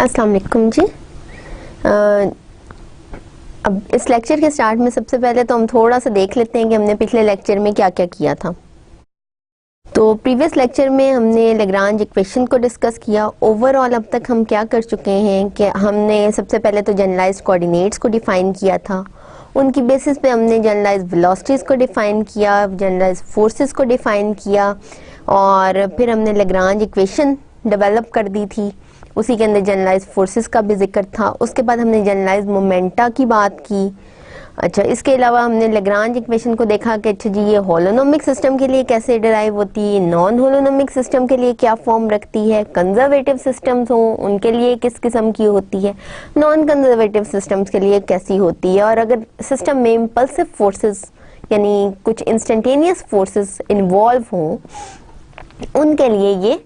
अस्सलाम वालेकुम जी। अब इस लेक्चर के स्टार्ट में सबसे पहले तो हम थोड़ा सा देख लेते हैं कि हमने पिछले लेक्चर में क्या क्या किया था। तो प्रीवियस लेक्चर में हमने लैग्रांज इक्वेशन को डिस्कस किया। ओवरऑल अब तक हम क्या कर चुके हैं कि हमने सबसे पहले तो जनरलाइज्ड कोऑर्डिनेट्स को डिफाइन किया था, उनकी बेसिस पे हमने जनरलाइज्ड वेलोसिटीज़ को डिफाइन किया, जनरलाइज्ड फोर्सेस को डिफाइन किया, और फिर हमने लैग्रांज इक्वेशन डेवलप कर दी थी। उसी के अंदर जनरलाइज्ड फोर्सेस का भी जिक्र था। उसके बाद हमने जनरलाइज्ड मोमेंटा की बात की। अच्छा, इसके अलावा हमने लैग्रांज इक्वेशन को देखा कि अच्छा जी ये होलोनोमिक सिस्टम के लिए कैसे डिराइव होती है, नॉन होलोनोमिक सिस्टम के लिए क्या फॉर्म रखती है, कंजर्वेटिव सिस्टम्स हों उनके लिए किस किस्म की होती है, नॉन कंजर्वेटिव सिस्टम्स के लिए कैसी होती है, और अगर सिस्टम में इम्पल्सिव फोर्सेस यानी कुछ इंस्टेंटेनियस फोर्सेस इन्वॉल्व हों उनके लिए ये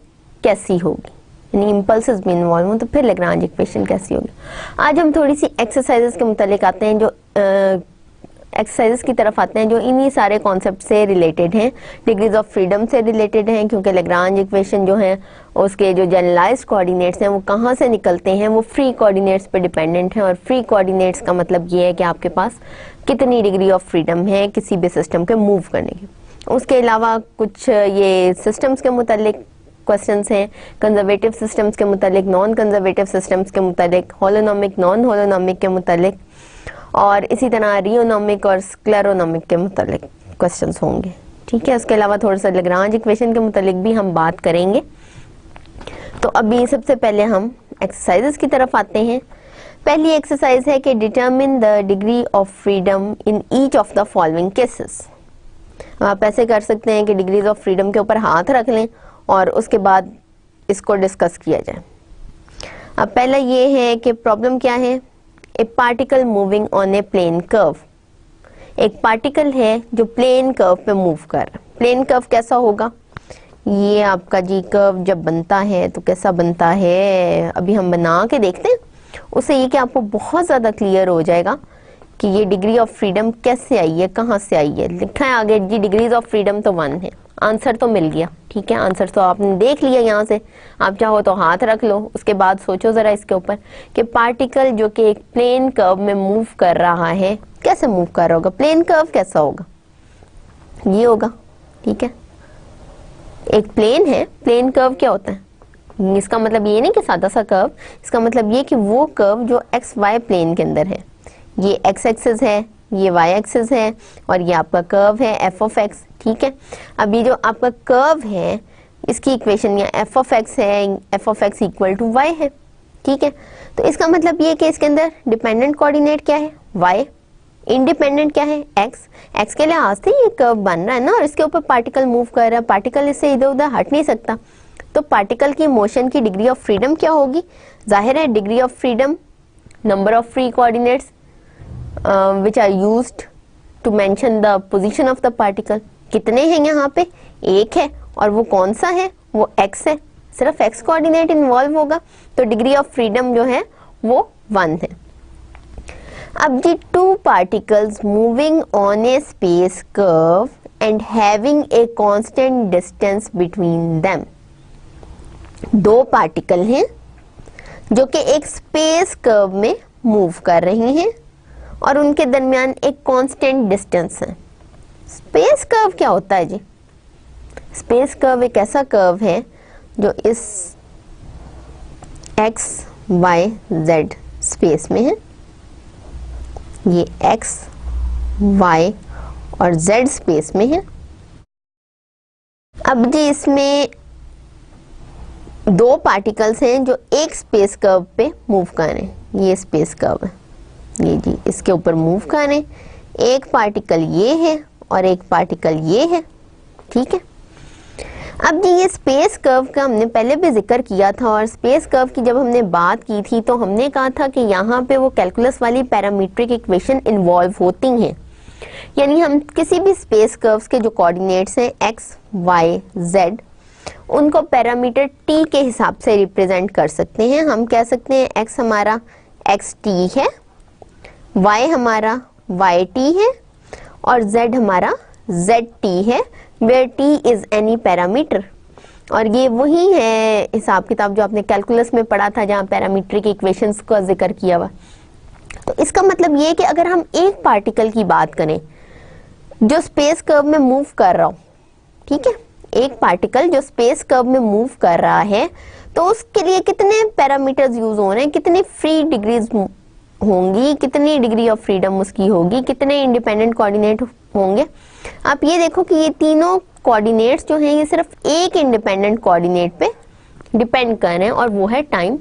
कैसी होगी, यानी इम्पल्सेस भी इन्वॉल्व हों तो फिर लैग्रांज इक्वेशन कैसी होगी। आज हम थोड़ी सी एक्सरसाइजेस के मुतालिक आते हैं, जो एक्सरसाइजेस की तरफ आते हैं जो इन्हीं सारे कॉन्सेप्ट से रिलेटेड हैं, डिग्रीज ऑफ फ्रीडम से रिलेटेड हैं, क्योंकि लैग्रांज इक्वेशन जो है उसके जो जनरलाइज्ड कोऑर्डिनेट्स हैं वो कहाँ से निकलते हैं, वो फ्री कोऑर्डिनेट्स पे डिपेंडेंट हैं। और फ्री कोऑर्डिनेट्स का मतलब ये है कि आपके पास कितनी डिग्री ऑफ फ्रीडम है किसी भी सिस्टम के मूव करने की। उसके अलावा कुछ ये सिस्टम्स के मुतालिक क्वेश्चंस हैं, कंजर्वेटिव सिस्टम्स के मुतालिक, नॉन कंजर्वेटिव सिस्टम्स के मुतालिक, होलोनोमिक नॉन होलोनोमिक के मुतालिक, और इसी तरह रियोनोमिक और स्क्लेरोनोमिक के मुतालिक क्वेश्चंस होंगे। ठीक है, उसके अलावा थोड़ा सा लैग्रांज इक्वेशन के मुतालिक भी हम बात करेंगे। तो अभी सबसे पहले हम एक्सरसाइजेस की तरफ आते हैं। पहली एक्सरसाइज है कि determine the degree of freedom in each of the following cases. आप ऐसे कर सकते हैं कि डिग्रीज ऑफ फ्रीडम के ऊपर हाथ रख लें और उसके बाद इसको डिस्कस किया जाए। अब पहला ये है कि प्रॉब्लम क्या है, a particle moving on a plane curve. एक पार्टिकल है जो प्लेन कर्व पे मूव कर रहा है। प्लेन कर्व कैसा होगा, ये आपका जी कर्व जब बनता है तो कैसा बनता है अभी हम बना के देखते हैं। उससे ये कि आपको बहुत ज़्यादा क्लियर हो जाएगा कि ये डिग्री ऑफ फ्रीडम कैसे आई है, कहाँ से आई है। लिखा है आगे जी डिग्रीज ऑफ फ्रीडम तो 1 है। आंसर तो मिल गया, ठीक है, आंसर तो आपने देख लिया यहाँ से। आप चाहो तो हाथ रख लो, उसके बाद सोचो ज़रा इसके ऊपर कि पार्टिकल जो कि एक प्लेन कर्व में मूव कर रहा है कैसे मूव कर रहा होगा। प्लेन कर्व कैसा होगा, ये होगा। ठीक है, एक प्लेन है, प्लेन कर्व क्या होता है, इसका मतलब ये नहीं कि सादा सा कर्व, इसका मतलब ये कि वो कर्व जो एक्स वाई प्लेन के अंदर है। ये एक्स एक्सिस है, ये वाई एक्सिस है, और ये आपका कर्व है एफ ऑफ एक्स। ठीक है, अब ये जो आपका कर्व है इसकी इक्वेशन या एफ ऑफ एक्स है, f of x equal to y है। ठीक है, तो इसका मतलब ये कि इसके अंदर डिपेंडेंट कोऑर्डिनेट क्या है, वाई, इंडिपेंडेंट क्या है, एक्स। एक्स के लिहाज से ये कर्व बन रहा है ना, और इसके ऊपर पार्टिकल मूव कर रहा है, पार्टिकल इससे इधर उधर हट नहीं सकता। तो पार्टिकल की मोशन की डिग्री ऑफ फ्रीडम क्या होगी, जाहिर है degree of freedom number of free coordinates which are used to mention the position of the particle। कितने हैं यहाँ पे, एक है, और वो कौन सा है, वो x है, सिर्फ x कोऑर्डिनेट इन्वॉल्व होगा, तो डिग्री ऑफ फ्रीडम जो है वो 1 है। अब जी two particles moving on a space curve and having a constant distance between them. दो पार्टिकल हैं जो कि एक स्पेस कर्व में मूव कर रही हैं और उनके दरमियान एक कांस्टेंट डिस्टेंस है। स्पेस कर्व क्या होता है जी, स्पेस कर्व एक ऐसा कर्व है जो इस एक्स वाई जेड स्पेस में है। ये एक्स वाई और जेड स्पेस में है। अब जी इसमें दो पार्टिकल्स हैं जो एक स्पेस कर्व पे मूव कर रहे हैं। ये स्पेस कर्व है, ये जी इसके ऊपर मूव करें, एक पार्टिकल ये है और एक पार्टिकल ये है। ठीक है, अब जी ये स्पेस कर्व का हमने पहले भी जिक्र किया था, और स्पेस कर्व की जब हमने बात की थी तो हमने कहा था कि यहाँ पे वो कैलकुलस वाली पैरामीट्रिक इक्वेशन इन्वॉल्व होती हैं। यानी हम किसी भी स्पेस कर्व्स के जो कोऑर्डिनेट्स हैं एक्स वाई जेड उनको पैरामीटर टी के हिसाब से रिप्रेजेंट कर सकते हैं। हम कह सकते हैं एक्स हमारा एक्स टी है, y हमारा yt है, और z हमारा zt है, where t is any parameter. और ये वही है हिसाब किताब जो आपने कैलकुलस में पढ़ा था, जहाँ पैरामीट्रिक इक्वेशंस का जिक्र किया हुआ। तो इसका मतलब ये कि अगर हम एक पार्टिकल की बात करें जो स्पेस कर्व में मूव कर रहा हो, ठीक है, एक पार्टिकल जो स्पेस कर्व में मूव कर रहा है, तो उसके लिए कितने पैरामीटर्स यूज हो रहे हैं, कितनी फ्री डिग्रीज होंगी, कितनी डिग्री ऑफ फ्रीडम उसकी होगी, कितने इंडिपेंडेंट कोऑर्डिनेट होंगे। आप ये देखो कि ये तीनों कोऑर्डिनेट्स जो हैं ये सिर्फ एक इंडिपेंडेंट कोऑर्डिनेट पे डिपेंड कर रहे हैं, और वो है टाइम।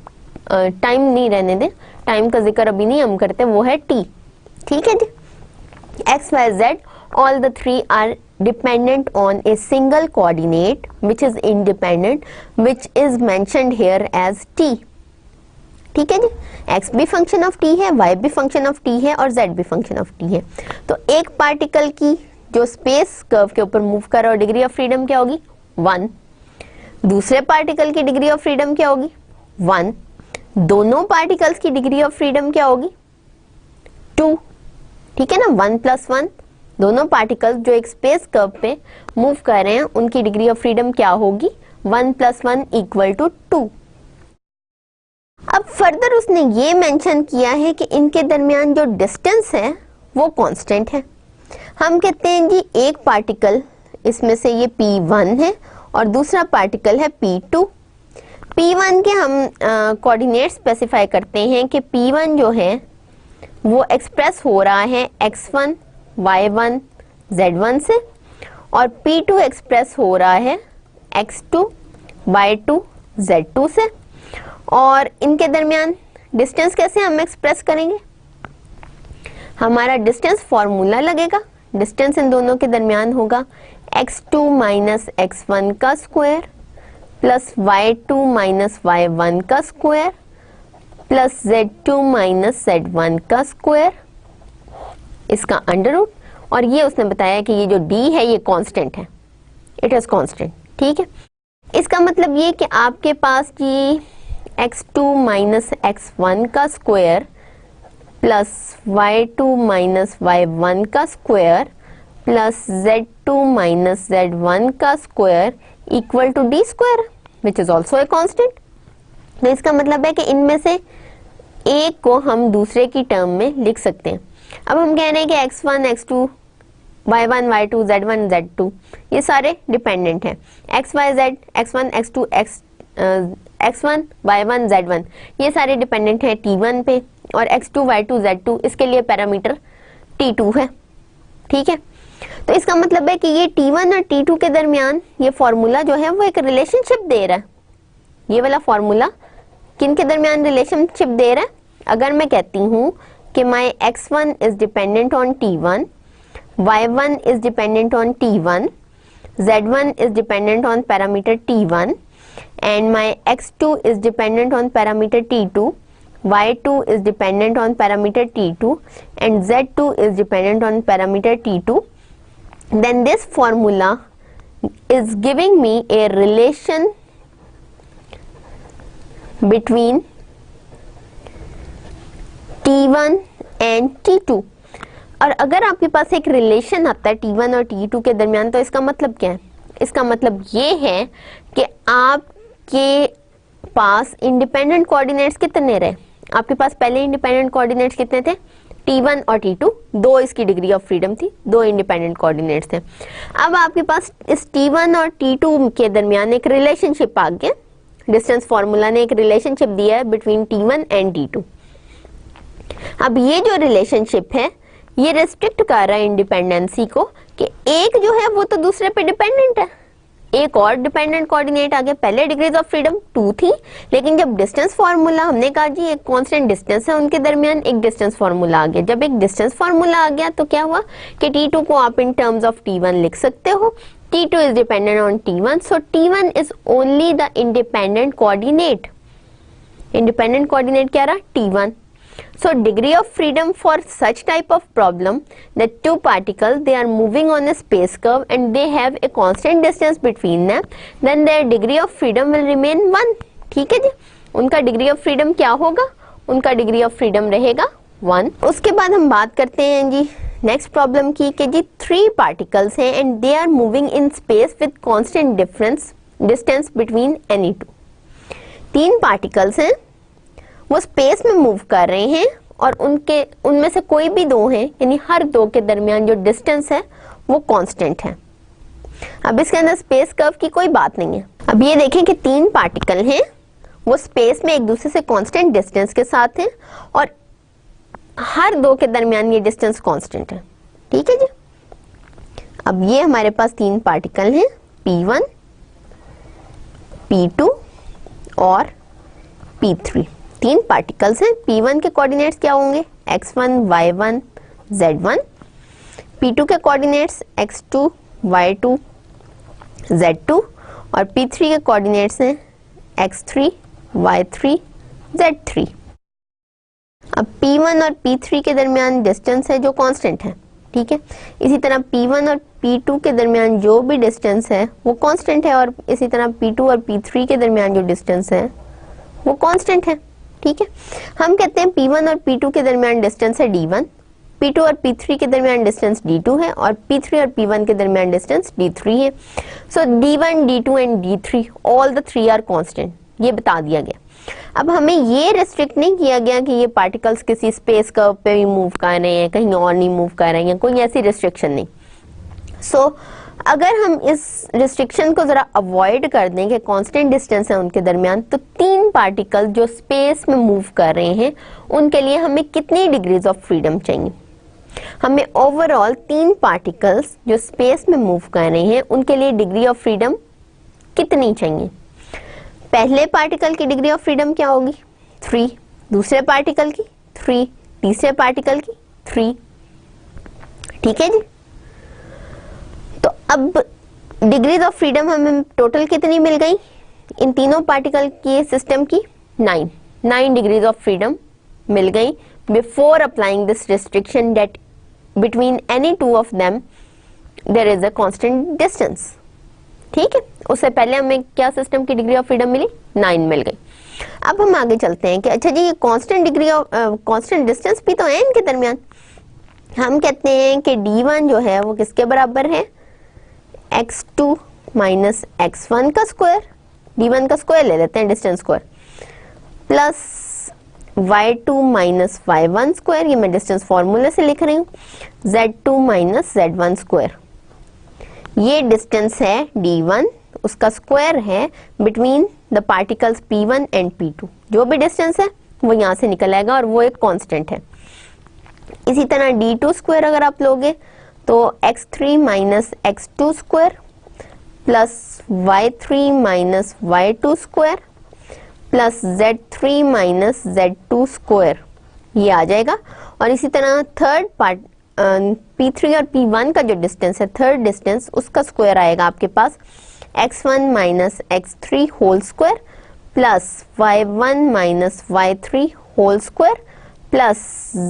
टाइम नहीं रहने दें, टाइम का जिक्र अभी नहीं हम करते, वो है टी। ठीक है जी, x y z all the three are dependent on a single coordinate which is independent, which is mentioned here as t। ठीक है जी, x भी फंक्शन ऑफ t है, y भी फंक्शन ऑफ t है और z भी फंक्शन ऑफ t है। तो एक पार्टिकल की जो स्पेस कर्व के ऊपर मूव कर रहा है, डिग्री ऑफ फ्रीडम क्या होगी? 1। दूसरे पार्टिकल की डिग्री ऑफ फ्रीडम क्या होगी? 1। दोनों पार्टिकल्स की डिग्री ऑफ फ्रीडम क्या होगी? 2। ठीक है ना, 1 + 1। दोनों पार्टिकल्स जो एक स्पेस कर्व पे मूव कर रहे हैं उनकी डिग्री ऑफ फ्रीडम क्या होगी? 1 + 1 = 2। अब फर्दर उसने ये मेंशन किया है कि इनके दरमियान जो डिस्टेंस है वो कांस्टेंट है। हम कहते हैं जी एक पार्टिकल, इसमें से ये P1 है और दूसरा पार्टिकल है P2। P1 के हम कोऑर्डिनेट स्पेसिफाई करते हैं कि P1 जो है वो एक्सप्रेस हो रहा है x1 y1 z1 से, और P2 एक्सप्रेस हो रहा है x2 y2 z2 से। और इनके दरमियान डिस्टेंस कैसे हम एक्सप्रेस करेंगे? हमारा डिस्टेंस फॉर्मूला लगेगा। डिस्टेंस इन दोनों के दरमियान होगा x2 - x1 का स्क्वायर प्लस y2 - y1 का स्क्वायर प्लस z2 - z1 का स्क्वायर, इसका अंडर रूट। और ये उसने बताया कि ये जो d है ये कांस्टेंट है, इट इज कांस्टेंट। ठीक है, इसका मतलब ये कि आपके पास ये x2 - x1 का स्क्वायर प्लस y2 - y1 का स्क्वायर प्लस z2 - z1 का square equal to d square, which is also a constant. तो इसका मतलब है कि इनमें से एक को हम दूसरे की टर्म में लिख सकते हैं। अब हम कह रहे हैं कि x1 x2 y1 y2 z1 z2 ये सारे डिपेंडेंट हैं। x y z x1 x2 x1 y1 z1 ये सारे डिपेंडेंट हैं t1 पे, और x2 y2 z2 इसके लिए पैरामीटर t2 है। ठीक है, तो इसका मतलब है कि ये t1 और t2 के दरमियान ये फॉर्मूला जो है वो एक रिलेशनशिप दे रहा है। ये वाला फॉर्मूला किन के दरमियान रिलेशनशिप दे रहा है? अगर मैं कहती हूँ कि माई x1 is dependent on t1, y1 is dependent on t1, z1 is dependent on parameter t1, and my x2 is dependent on parameter t2, y2 is dependent on parameter t2, and z2 is dependent on parameter t2, then this formula is giving me a relation between t1 and t2। और अगर आपके पास एक relation आता है t1 और t2 के दरमियान, तो इसका मतलब क्या है? इसका मतलब ये है कि आपके पास इंडिपेंडेंट कोऑर्डिनेट्स कितने रहे? आपके पास पहले इंडिपेंडेंट कोऑर्डिनेट्स कितने थे? t1 और t2, दो इसकी डिग्री ऑफ फ्रीडम थी, दो इंडिपेंडेंट कोऑर्डिनेट्स थे। अब आपके पास इस t1 और t2 के दरमियान एक रिलेशनशिप आ गया। डिस्टेंस फॉर्मूला ने एक रिलेशनशिप दिया है बिटवीन t1 एंड t2। अब ये जो रिलेशनशिप है ये रेस्ट्रिक्ट कर रहा है इंडिपेंडेंसी को कि एक जो है वो तो दूसरे पे डिपेंडेंट है। एक और डिपेंडेंट कोऑर्डिनेट आ गया। पहले डिग्रीज ऑफ फ्रीडम 2 थी, लेकिन जब डिस्टेंस फार्मूला हमने कहा जी एक कांस्टेंट डिस्टेंस है उनके दरमियान, एक डिस्टेंस फार्मूला आ गया। जब एक डिस्टेंस फार्मूला आ गया तो क्या हुआ कि t2 को आप इन टर्म्स ऑफ t1 लिख सकते हो। t2 is dependent on t1, so t1 is only the independent coordinate. Independent coordinate क्या रहा? t1। So degree of freedom for such type of problem that two particles they are moving on a space curve and they have a constant distance between them, then their degree of freedom will remain 1। ठीक है जी, उनका degree of freedom क्या होगा? उनका degree of freedom रहेगा 1। उसके बाद हम बात करते हैं जी नेक्स्ट प्रॉब्लम की कि जी 3 particles हैं and they are moving in space with constant difference distance between any to. तीन पार्टिकल्स हैं, वो स्पेस में मूव कर रहे हैं और उनमें से कोई भी दो हैं, यानी हर दो के दरमियान जो डिस्टेंस है वो कांस्टेंट है। अब इसके अंदर स्पेस कर्व की कोई बात नहीं है। अब ये देखें कि तीन पार्टिकल हैं, वो स्पेस में एक दूसरे से कांस्टेंट डिस्टेंस के साथ हैं और हर दो के दरमियान ये डिस्टेंस कांस्टेंट है। ठीक है जी। अब ये हमारे पास तीन पार्टिकल हैं, P1, P2 और P3। तीन पार्टिकल्स हैं। P1 के कोऑर्डिनेट्स क्या होंगे? x1, y1, z1। P2 के कोऑर्डिनेट्स x2, y2, z2 और P3 के कोऑर्डिनेट्स हैं x3, y3, z3। अब P1 और P3 के दरमियान डिस्टेंस है जो कांस्टेंट है। ठीक है, इसी तरह P1 और P2 के दरमियान जो भी डिस्टेंस है वो कांस्टेंट है और इसी तरह P2 और P3 के दरमियान जो डिस्टेंस है वो कांस्टेंट है। ठीक है, हम कहते हैं P1 और P2 के दरमियान डिस्टेंस है D1, P2 और P3 के दरमियान डिस्टेंस D2 है और P3 और P1 के दरमियान डिस्टेंस D3 है। सो D1, D2 and D3 all the three are constant, ये बता दिया गया। अब हमें ये रिस्ट्रिक्ट नहीं किया गया कि ये पार्टिकल्स किसी स्पेस कर्व पे भी मूव कर रहे हैं, कहीं और नहीं मूव कर रहे हैं, कोई ऐसी रिस्ट्रिक्शन नहीं। सो अगर हम इस रिस्ट्रिक्शन को जरा अवॉइड कर दें कि कांस्टेंट डिस्टेंस है उनके दरमियान, तो तीन पार्टिकल जो स्पेस में मूव कर रहे हैं उनके लिए हमें कितनी डिग्रीज ऑफ फ्रीडम चाहिए? हमें ओवरऑल तीन पार्टिकल्स जो स्पेस में मूव कर रहे हैं उनके लिए डिग्री ऑफ फ्रीडम कितनी चाहिए? पहले पार्टिकल की डिग्री ऑफ फ्रीडम क्या होगी? 3, दूसरे पार्टिकल की 3, तीसरे पार्टिकल की 3। ठीक है जी। तो अब डिग्रीज ऑफ फ्रीडम हमें टोटल कितनी मिल गई इन तीनों पार्टिकल की सिस्टम की? 9 डिग्रीज ऑफ फ्रीडम मिल गई before applying this restriction that between any two of them there is a constant distance. ठीक है, उससे पहले हमें क्या सिस्टम की डिग्री ऑफ फ्रीडम मिली? 9 मिल गई। अब हम आगे चलते हैं कि अच्छा जी ये constant degree of constant distance भी तो है इनके दरमियान। हम कहते हैं कि D1 जो है वो किसके बराबर है? x2 माइनस x1 का स्क्वायर, D1 का स्क्वायर ले लेते हैं, distance square, plus y2 minus y1 square, ये मैं डिस्टेंस फॉर्मूले से लिख रही हूँ, z2 माइनस z1 स्क्वायर। ये डिस्टेंस है D1, उसका स्क्वायर है between the particles P1 and P2। जो भी डिस्टेंस है वो यहाँ से निकल आएगा और वो एक कांस्टेंट है। इसी तरह D2 स्क्वायर अगर आप लोगे तो x3 minus x2 square plus y3 minus y2 square plus z3 minus z2 square, ये आ जाएगा। और इसी तरह थर्ड पार्ट P3 और P1 का जो डिस्टेंस है, थर्ड डिस्टेंस, उसका स्क्वायर आएगा आपके पास x1 minus x3 whole square plus y1 minus y3 whole square plus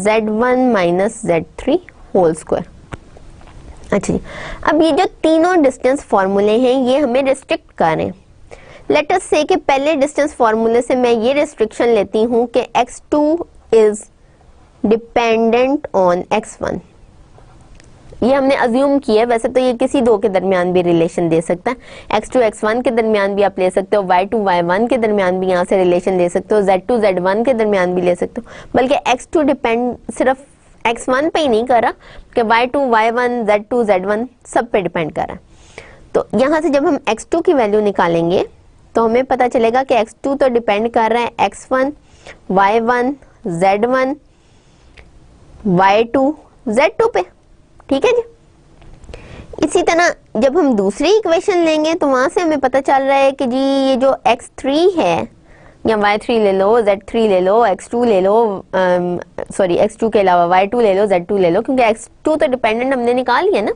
z1 minus z3 whole square. अच्छा जी, अब ये जो तीनों डिस्टेंस फॉर्मूले हैं ये हमें रिस्ट्रिक्ट कर रहे हैं। लेट अस से कि पहले डिस्टेंस फॉर्मूले से मैं ये रिस्ट्रिक्शन लेती हूँ कि x2 is dependent on x1। ये हमने अज्यूम किया है, वैसे तो ये किसी दो के दरमियान भी रिलेशन दे सकता है। x2 x1 के दरमियान भी आप ले सकते हो, y2 y1 के दरमियान भी यहाँ से रिलेशन ले सकते हो, z2 z1 के दरमियान भी ले सकते हो। बल्कि x2 डिपेंड सिर्फ x1 पे ही नहीं कर रहा कि y2 y1 z2 z1 सब पे डिपेंड कर रहा है। तो यहाँ से जब हम x2 की वैल्यू निकालेंगे तो हमें पता चलेगा कि x2 तो डिपेंड कर रहा है x1 y1 z1 y2 z2 पे। ठीक है जी। इसी तरह जब हम दूसरी इक्वेशन लेंगे तो वहां से हमें पता चल रहा है कि जी ये जो x3 है, या y3 ले लो, z3 ले लो, x2 ले लो, सॉरी x2 के अलावा y2 ले लो, z2 ले लो, क्योंकि x2 तो डिपेंडेंट हमने निकाल लिया ना।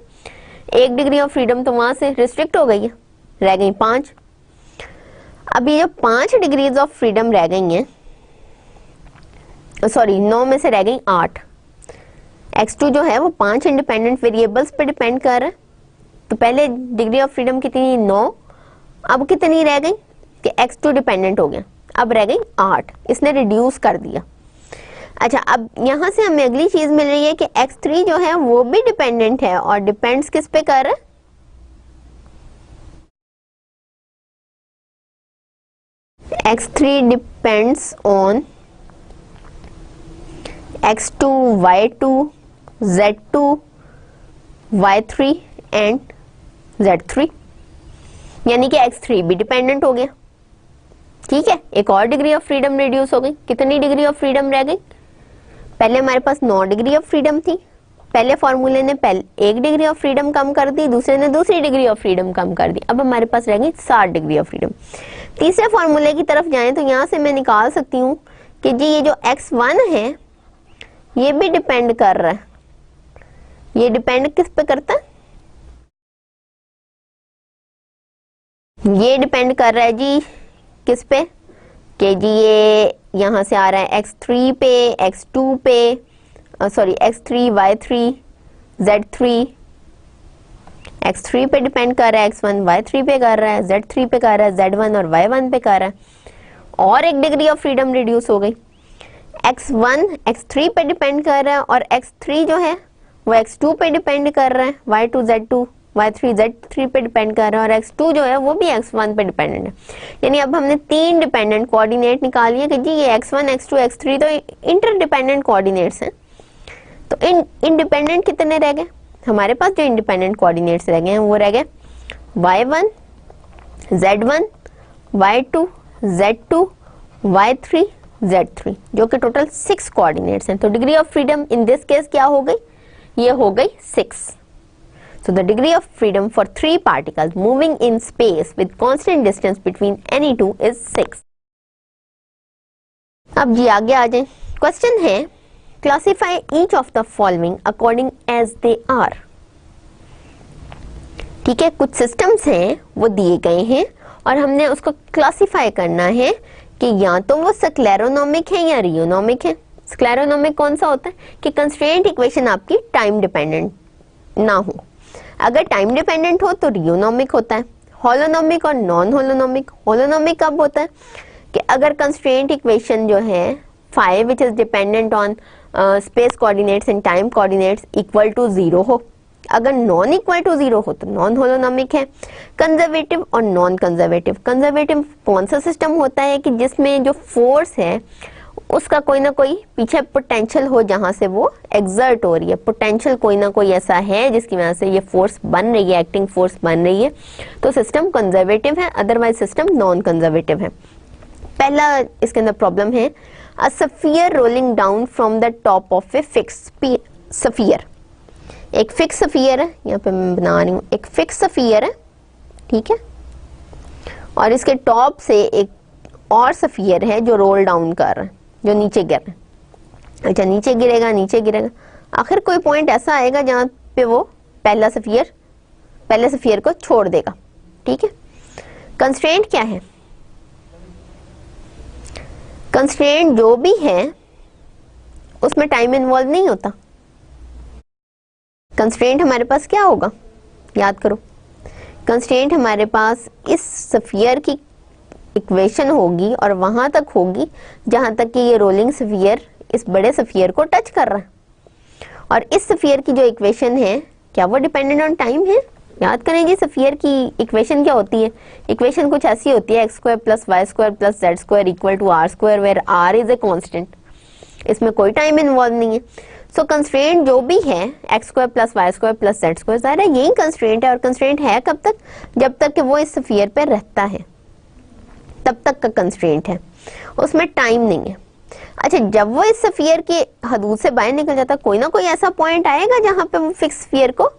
एक डिग्री ऑफ फ्रीडम तो वहां से रिस्ट्रिक्ट हो गई है, रह गई 5। अब ये जो 5 डिग्रीज ऑफ फ्रीडम रह गई हैं, सॉरी 9 में से रह गई 8। x2 जो है वो 5 इंडिपेंडेंट वेरिएबल्स पे डिपेंड कर रहा है। तो पहले डिग्री ऑफ फ्रीडम कितनी? 9। अब कितनी रह गई कि x2 डिपेंडेंट हो गया, अब रह गई 8, इसने रिड्यूस कर दिया। अच्छा, अब यहां से हमें अगली चीज मिल रही है कि x3 जो है वो भी डिपेंडेंट है और डिपेंड्स किस पे कर रहा है? x3 depends on x2, y2, z2, y3 and z3, यानी कि x3 भी डिपेंडेंट हो गया। ठीक है, एक और डिग्री ऑफ फ्रीडम रिड्यूस हो गई। कितनी डिग्री ऑफ फ्रीडम रह गई? पहले हमारे पास 9 डिग्री ऑफ फ्रीडम थी, पहले फॉर्मूले ने एक डिग्री ऑफ फ्रीडम कम कर दी, दूसरे ने दूसरी डिग्री ऑफ फ्रीडम कम कर दी, अब हमारे पास रह गई 7 डिग्री ऑफ फ्रीडम। तीसरे फॉर्मूले की तरफ जाएं तो यहां से मैं निकाल सकती हूँ कि जी ये जो x1 है ये भी डिपेंड कर रहा है, ये डिपेंड किस पे करता है? ये डिपेंड कर रहा है जी किस पे, कि जी ये यहां से आ रहा है x3 पे, x2 पे, sorry x3, y3, z3, x3 पे डिपेंड कर रहा है, x1 y3 पे कर रहा है, z3 पे कर रहा है, z1 और y1 पे कर रहा है, और एक डिग्री ऑफ फ्रीडम रिड्यूस हो गई। x1 x3 पे डिपेंड कर रहा है और x3 जो है वो x2 पे डिपेंड कर रहा है, y2 z2, y3 z3 पे डिपेंड कर रहा है, और x2 जो है वो भी x1 पे डिपेंडेंट है। यानी अब हमने 3 डिपेंडेंट कोऑर्डिनेट निकाल लिए कि जी ये x1 x2 x3 तो इंटरडिपेंडेंट कोऑर्डिनेट्स हैं। तो इंडिपेंडेंट कितने रह गए हमारे पास? जो इंडिपेंडेंट कोऑर्डिनेट्स रह गए हैं वो रह गए y1 z1 y2 z2 y3 z3, जो कि टोटल 6 कोऑर्डिनेट्स हैं। तो degree of freedom in this case क्या हो गई? ये हो गई 6। So the degree of freedom for 3 particles moving in space with constant distance between any two is 6. अब जी आगे आ जाएं। क्वेश्चन है classify each of the following according as they are. ठीक है, कुछ सिस्टम्स हैं वो दिए गए हैं और हमने उसको क्लासिफाई करना है कि या तो वो स्क्लेरोनोमिक है या रियोनोमिक है। स्क्लेरोनोमिक कौन सा होता है कि कंस्ट्रेंट इक्वेशन आपकी टाइम डिपेंडेंट ना हो। अगर टाइम डिपेंडेंट हो तो रियोनोमिक होता है। होलोनोमिक और नॉन होलोनोमिक। होलोनोमिक कब होता है कि अगर कंस्ट्रेंट इक्वेशन जो है phi which is dependent on space coordinates and time coordinates equal to 0 हो। अगर नॉन इक्वल टू 0 हो तो नॉन होलोनोमिक है। कंजर्वेटिव और नॉन कंजर्वेटिव। कंजर्वेटिव कौन सा सिस्टम होता है कि जिसमें जो फोर्स है उसका कोई ना कोई पीछे पोटेंशियल हो जहां से वो एक्सर्ट हो रही है। पोटेंशियल कोई ना कोई ऐसा है जिसकी वजह से ये फोर्स बन रही है, एक्टिंग फोर्स बन रही है, तो सिस्टम कंजर्वेटिव है। अदरवाइज सिस्टम नॉन कंजर्वेटिव है। पहला इसके अंदर प्रॉब्लम है a sphere rolling down from the top of a fix sphere. एक फिक्स स्फीयर है, यहाँ पे मैं बना रही हूँ, एक फिक्स स्फीयर है, ठीक है, और इसके टॉप से एक और स्फीयर है जो रोल डाउन कर रहा है, जो नीचे गिर रहा है। अच्छा, नीचे गिरेगा, नीचे गिरेगा, आखिर कोई पॉइंट ऐसा आएगा जहां पे वो पहले स्फीयर को छोड़ देगा। ठीक है, कंस्ट्रेंट क्या है? कंस्ट्रेंट जो भी है उसमें टाइम इन्वॉल्व नहीं होता। कंस्ट्रेंट हमारे पास क्या होगा, याद करो। कंस्ट्रेंट हमारे पास इस स्फीयर की इक्वेशन होगी और वहां तक होगी जहां तक कि ये रोलिंग स्फीयर इस बड़े स्फीयर को टच कर रहा है। और इस स्फीयर की जो इक्वेशन है क्या वो डिपेंडेंट ऑन टाइम है? याद करें जी, स्फीयर की इक्वेशन क्या होती है? इक्वेशन कुछ ऐसी होती है, x² + y² + z² equal to r², where r is a constant. इसमें कोई टाइम इन्वॉल्व नहीं है। सो कंस्ट्रेंट जो भी है x² + y² + z², सारा यही कंस्ट्रेंट है। और कंस्ट्रेंट है कब तक? जब तक कि वो इस स्फीयर पे रहता है, तब तक का कंस्ट्रेंट है, उसमें टाइम नहीं है। अच्छा, जब वो इस स्फीयर के हदूद से बाहर निकल जाता, कोई ना कोई ऐसा पॉइंट आएगा जहां पे वो फिक्स स्फीयर को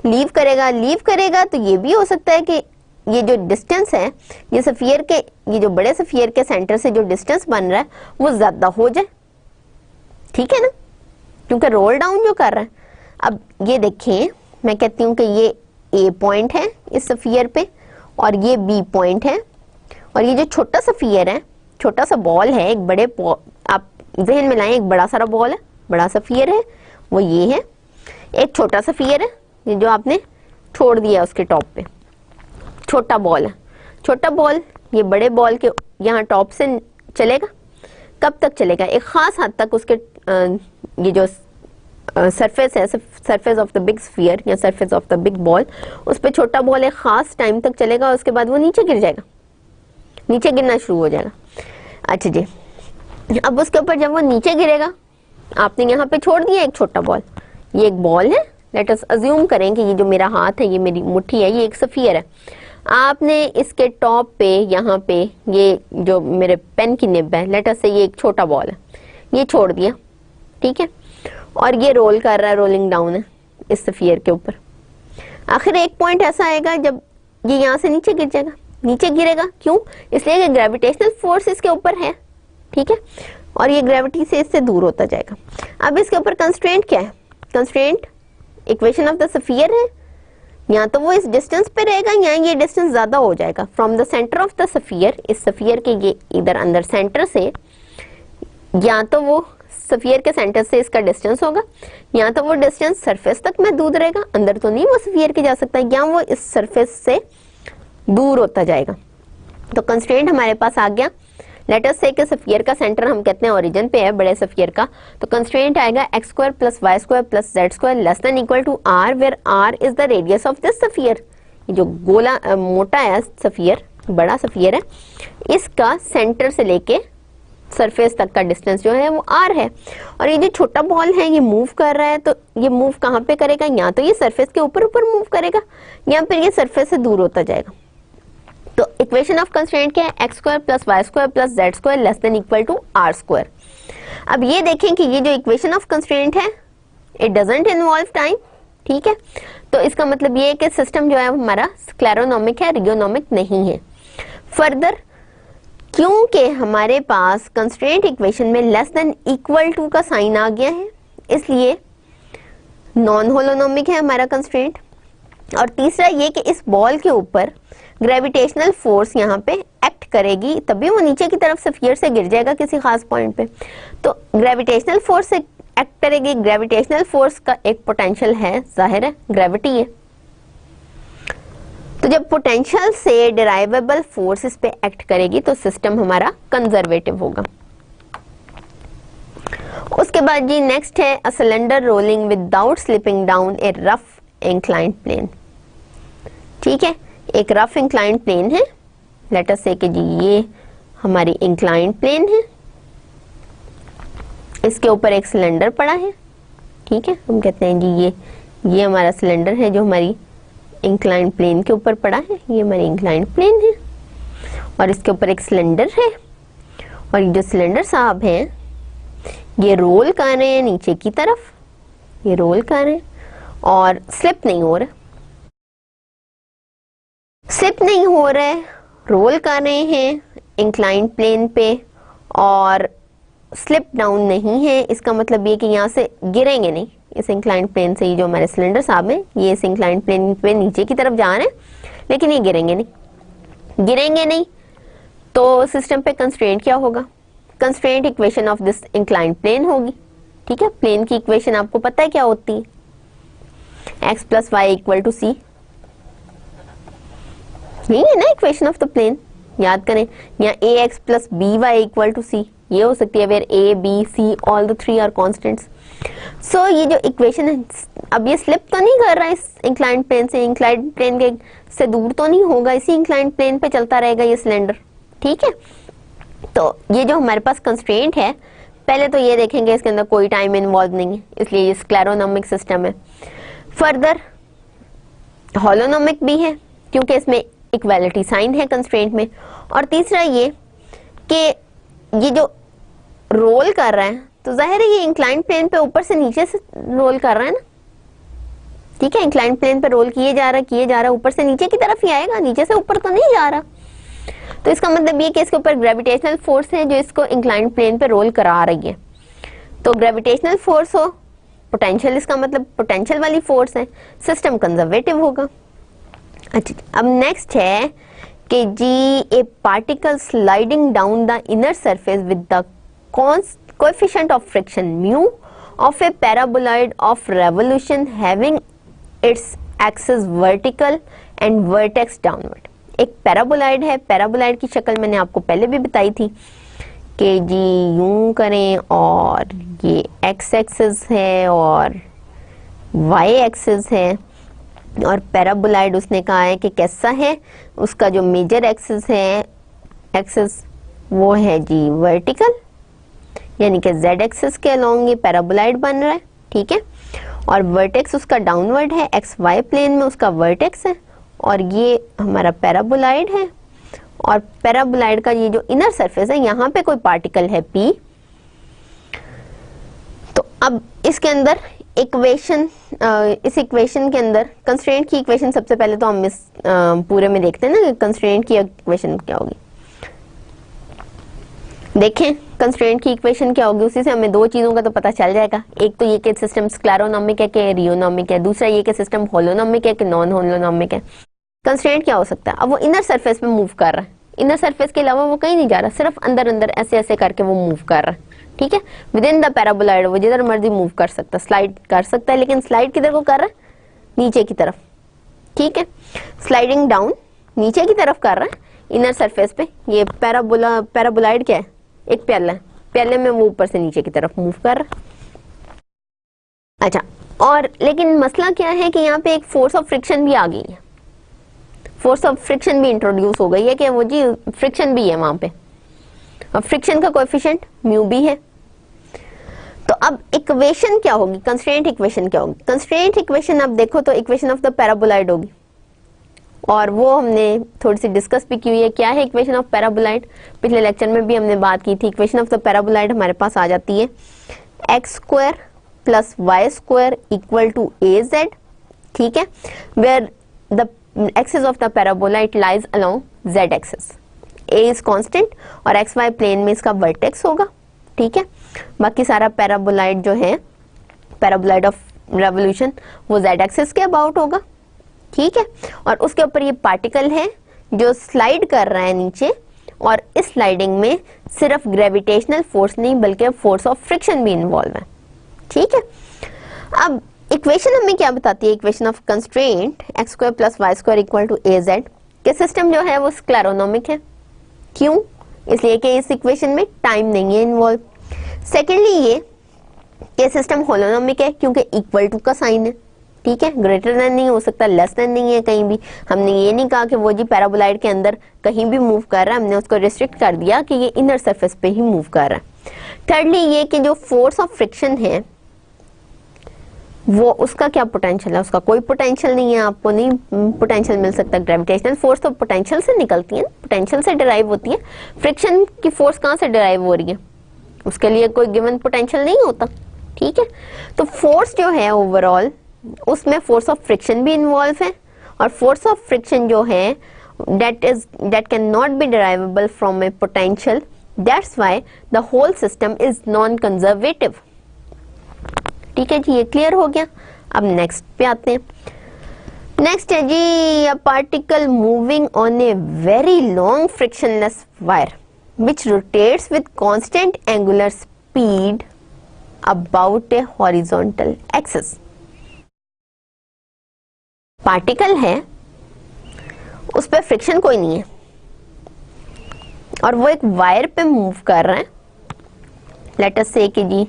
लीव करेगा। तो ये भी हो सकता है कि ये जो डिस्टेंस है, ये स्फीयर के, ये जो बड़े स्फीयर के सेंटर से जो डिस्टेंस बन रहा है वो ज्यादा हो जाए। ठीक है ना, क्योंकि रोल डाउन जो कर रहा है। अब ये देखें, मैं कहती हूँ कि ये ए पॉइंट है इस स्फीयर पे और ये बी पॉइंट है, और ये जो छोटा सा स्फीयर है, छोटा सा बॉल है, एक बड़े आप जहन में लाएं, एक बड़ा सारा बॉल है, बड़ा सा स्फीयर है, वो ये है। एक छोटा सा स्फीयर है ये जो आपने छोड़ दिया उसके टॉप पे, छोटा बॉल है। छोटा बॉल ये बड़े बॉल के यहाँ टॉप से चलेगा। कब तक चलेगा? एक खास हद तक उसके ये जो सरफेस है, surface of the big sphere या surface of the big ball, उस पे छोटा बॉल एक खास टाइम तक चलेगा और उसके बाद वो नीचे गिर जाएगा। नीचे गिरना शुरू हो जाएगा। अच्छा जी, अब उसके ऊपर जब वो नीचे गिरेगा, आपने यहाँ पे छोड़ दिया एक छोटा बॉल, ये एक बॉल है, लेट अस अज्यूम करें कि ये जो मेरा हाथ है, ये मेरी मुट्ठी है, ये एक सफियर है। आपने इसके टॉप पे यहाँ पे ये जो मेरे पेन की निब है, लेट अस से ये एक छोटा बॉल है, ये छोड़ दिया, ठीक है, और ये रोल कर रहा है, रोलिंग डाउन है इस सफियर के ऊपर। आखिर एक पॉइंट ऐसा आएगा जब ये यहाँ से नीचे गिर जाएगा, नीचे गिरेगा, क्यों? इसलिए कि ग्रेविटेशनल फोर्स इसके ऊपर है, ठीक है, और ये ग्रेविटी से इससे दूर होता जाएगा। अब इसके ऊपर कंस्ट्रेंट क्या है? Constraint equation of the sphere है, या तो वो इस डिस्टेंस पे रहेगा या ये डिस्टेंस ज्यादा हो जाएगा from the centre of the sphere, इस सफियर के ये इधर अंदर सेंटर से, या तो वो सफियर के सेंटर से इसका डिस्टेंस होगा, या तो वो डिस्टेंस सरफेस तक महदूद रहेगा, अंदर तो नहीं वो सफियर के जा सकता, या वो इस सरफेस से दूर होता जाएगा। तो कंस्ट्रेंट हमारे पास आ गया। लेट अस से कि सफियर का सेंटर हम कहते हैं ओरिजिन पे है, बड़े सफियर का, तो कंस्ट्रेंट आएगा x square plus y square plus z square less than equal to r, where r is the radius of this sphere. ये जो गोला मोटा है सफियर, बड़ा सफियर है, इसका सेंटर से लेके सरफेस तक का डिस्टेंस जो है वो आर है। और ये जो छोटा बॉल है ये मूव कर रहा है, तो ये मूव कहाँ पे करेगा? या तो ये सरफेस के ऊपर ऊपर मूव करेगा, या फिर ये सरफेस से दूर होता जाएगा। तो इक्वेशन ऑफ कंस्ट्रेंट क्या है? X square plus y square plus z square less than equal to r square. अब ये देखें कि ये जो इक्वेशन ऑफ कंस्ट्रेंट है इट डजंट इन्वॉल्व टाइम, ठीक है, तो इसका मतलब ये है कि सिस्टम जो है हमारा स्क्लेरोनोमिक है, रियोनोमिक नहीं है। फर्दर, क्योंकि हमारे पास कंस्ट्रेंट इक्वेशन में लेस देन इक्वल टू का साइन आ गया है, इसलिए नॉन होलोनोमिक है हमारा कंस्ट्रेंट। और तीसरा ये कि इस बॉल के ऊपर ग्रेविटेशनल फोर्स यहाँ पे एक्ट करेगी, तभी वो नीचे की तरफ सफियर से गिर जाएगा किसी खास पॉइंट पे। तो ग्रेविटेशनल फोर्स से एक्ट करेगी, ग्रेविटेशनल फोर्स का एक पोटेंशियल है, जाहिर है ग्रेविटी है। तो जब पोटेंशियल से डिराइवेबल फोर्स इस पे एक्ट करेगी तो सिस्टम हमारा कंजर्वेटिव होगा। उसके बाद जी नेक्स्ट है a cylinder rolling without slipping down a rough inclined plane. ठीक है, एक रफ इंक्लाइंड प्लेन है, लेट अस से कि जी ये हमारी इंक्लाइंड प्लेन है, इसके ऊपर एक सिलेंडर पड़ा है, ठीक है, हम कहते हैं जी ये हमारा सिलेंडर है जो हमारी इंक्लाइंड प्लेन के ऊपर पड़ा है, ये हमारी इंक्लाइंड प्लेन है और इसके ऊपर एक सिलेंडर है, और ये जो सिलेंडर साहब हैं ये रोल कर रहे हैं नीचे की तरफ, ये रोल कर रहे हैं और स्लिप नहीं हो रहा, स्लिप नहीं हो रहा है, रोल कर रहे हैं इंक्लाइंड प्लेन पे और स्लिप डाउन नहीं है। इसका मतलब ये कि यहाँ से गिरेंगे नहीं इस इंक्लाइंड प्लेन से। ये जो हमारे सिलेंडर साहब हैं ये इस इंक्लाइंड प्लेन पे नीचे की तरफ जा रहे हैं, लेकिन ये गिरेंगे नहीं, तो सिस्टम पे कंस्ट्रेंट क्या होगा? Constraint equation of this inclined plane होगी, ठीक है। प्लेन की इक्वेशन आपको पता है क्या होती है? X plus y equal to c, यही है ना इक्वेशन ऑफ द प्लेन, याद करें। या a x plus b y equal to c, ये हो सकती है where a b c all the three are constants. So ये जो इक्वेशन है, अब ये स्लिप तो नहीं कर रहा है इस इंक्लाइंड प्लेन से, इंक्लाइंड प्लेन के से दूर तो नहीं होगा, इसी इंक्लाइंड प्लेन पे चलता रहेगा ये सिलेंडर, ठीक है। तो ये जो हमारे पास कंस्ट्रेंट है, पहले तो ये देखेंगे इसके अंदर कोई टाइम इन्वॉल्व नहीं है, इसलिए ये स्क्लेरोनोमिक सिस्टम है। फर्दर हॉलोनोमिक भी है क्योंकि इसमें इक्वालिटी साइन है कंस्ट्रेंट में। और तीसरा ये कि ये जो रोल कर रहा है तो जाहिर है ये इंक्लाइंड प्लेन पे ऊपर से नीचे से रोल कर रहा है ना, ठीक है। इंक्लाइंड प्लेन पे रोल किए जा रहा है, ऊपर से नीचे की तरफ ही आएगा, नीचे से ऊपर तो नहीं जा रहा। तो इसका मतलब ये कि इसके ऊपर ग्रेविटेशनल फोर्स है जो इसको इंक्लाइंड प्लेन पे रोल करा रही है। तो ग्रेविटेशनल फोर्स हो, पोटेंशियल, इसका मतलब पोटेंशियल वाली फोर्स है, सिस्टम कंजर्वेटिव होगा। अच्छा, अब नेक्स्ट है कि जी a particle sliding down the inner surface with the coefficient of friction mu of a paraboloid of revolution having its axis vertical and vertex downward. एक पैराबोलॉइड है, पैराबोलॉइड की शक्ल मैंने आपको पहले भी बताई थी कि जी यूं करें और ये एक्स एक्सिस है और वाई एक्सिस है, और पैराबोलॉइड उसने कहा है कि कैसा है, उसका जो मेजर एक्सिस है एक्सिस वो है जी वर्टिकल, यानी कि z एक्सिस के अलोंग ये पैराबोलाइड बन रहा है, ठीक है। और वर्टेक्स उसका डाउनवर्ड है, एक्स वाई प्लेन में उसका वर्टेक्स है, और ये हमारा पैराबोलाइड है। और पैराबोलाइड का ये जो इनर सरफेस है, यहाँ पे कोई पार्टिकल है P। तो अब इसके अंदर इक्वेशन, इस इक्वेशन के अंदर कंस्ट्रेंट की इक्वेशन सबसे पहले तो हम इस पूरे में देखते हैं ना, कंस्ट्रेंट की इक्वेशन क्या होगी। देखें कंस्ट्रेंट की इक्वेशन क्या होगी, उसी से हमें दो चीजों का तो पता चल जाएगा। एक तो ये कि सिस्टम स्क्लेरोनॉमिक है कि रियोनॉमिक है, दूसरा ये कि सिस्टम होलोनॉमिक है कि नॉन होलोनॉमिक है। कंस्ट्रेंट क्या हो सकता है, अब वो इनर सरफेस पे मूव कर रहा है, इनर सरफेस के अलावा वो कहीं नहीं जा रहा, सिर्फ अंदर अंदर ऐसे ऐसे करके वो मूव कर रहा है, ठीक है। विद इन द पैराबोलाइड वो जिधर मर्जी मूव कर सकता है, स्लाइड कर सकता है, लेकिन स्लाइड किधर को कर रहा है, नीचे की तरफ, ठीक है। स्लाइडिंग डाउन नीचे की तरफ कर रहा है इनर सरफेस पे। ये पैराबोलाइड क्या है, एक प्याला है, प्याले में वो ऊपर से नीचे की तरफ मूव कर रहा है। अच्छा, और लेकिन मसला क्या है कि यहाँ पे एक फोर्स ऑफ फ्रिक्शन भी आ गई है, फोर्स ऑफ फ्रिक्शन भी इंट्रोड्यूस हो गई है कि वो जी फ्रिक्शन भी है वहां पे, और फ्रिक्शन का कोएफिशिएंट म्यू भी है। तो अब इक्वेशन क्या होगी, कंस्ट्रेंट इक्वेशन क्या होगी। कंस्ट्रेंट इक्वेशन अब देखो तो इक्वेशन ऑफ द पैराबोलाइड होगी, और वो हमने थोड़ी सी डिस्कस भी की हुई है। क्या है इक्वेशन ऑफ पैराबोलाइड, पिछले लेक्चर में भी हमने बात की थी। इक्वेशन ऑफ द पैराबोलाइड हमारे पास आ जाती है x square plus y square equal to a z, ठीक है, where the axis of the paraboloid lies along z axis. A is constant और एक्स वाई प्लेन में इसका वर्टेक्स होगा, ठीक है। बाकी सारा पैराबोलाइड जो है, पैराबोलाइड ऑफ रेवोल्यूशन, वो जेड एक्सिस के अबाउट होगा, ठीक है। और उसके ऊपर ये पार्टिकल है जो स्लाइड कर रहा है नीचे, और इस स्लाइडिंग में सिर्फ ग्रेविटेशनल फोर्स नहीं बल्कि फोर्स ऑफ फ्रिक्शन भी इन्वॉल्व है, ठीक है। अब इक्वेशन हमें क्या बताती है, equation of constraint x square plus y square equal to a z के सिस्टम जो है वो स्क्लेरोनॉमिक है। क्यों, इसलिए कि इस इक्वेशन में टाइम नहीं है इन्वॉल्व। सेकेंडली ये कि सिस्टम होलोनॉमिक है क्योंकि इक्वल टू का साइन है, ठीक है, ग्रेटर देन नहीं हो सकता, लेस देन नहीं है कहीं भी। हमने ये नहीं कहा कि वो जी पैराबोलाइड के अंदर कहीं भी मूव कर रहा है, हमने उसको रिस्ट्रिक्ट कर दिया कि ये इनर सरफेस पे ही मूव कर रहा है। थर्डली ये कि जो फोर्स ऑफ फ्रिक्शन है वो उसका क्या पोटेंशियल है, उसका कोई पोटेंशियल नहीं है, आपको नहीं पोटेंशियल मिल सकता। ग्रेविटेशनल फोर्स तो पोटेंशियल से निकलती है, पोटेंशियल से डिराइव होती है। फ्रिक्शन की फोर्स कहाँ से डिराइव हो रही है, उसके लिए कोई गिवन पोटेंशियल नहीं होता, ठीक है। तो फोर्स जो है ओवरऑल उसमें फोर्स ऑफ फ्रिक्शन भी इन्वॉल्व है, और फोर्स ऑफ फ्रिक्शन जो है that cannot be derivable from a potential, that's why the whole system is non-conservative, ठीक है जी, ये क्लियर हो गया। अब नेक्स्ट पे आते हैं। नेक्स्ट है जी a particle moving on a very long frictionless wire which rotates with constant angular speed about a horizontal axis। Particle है, उस पर फ्रिक्शन कोई नहीं है, और वो एक वायर पे मूव कर रहा है। लेट अस से कि जी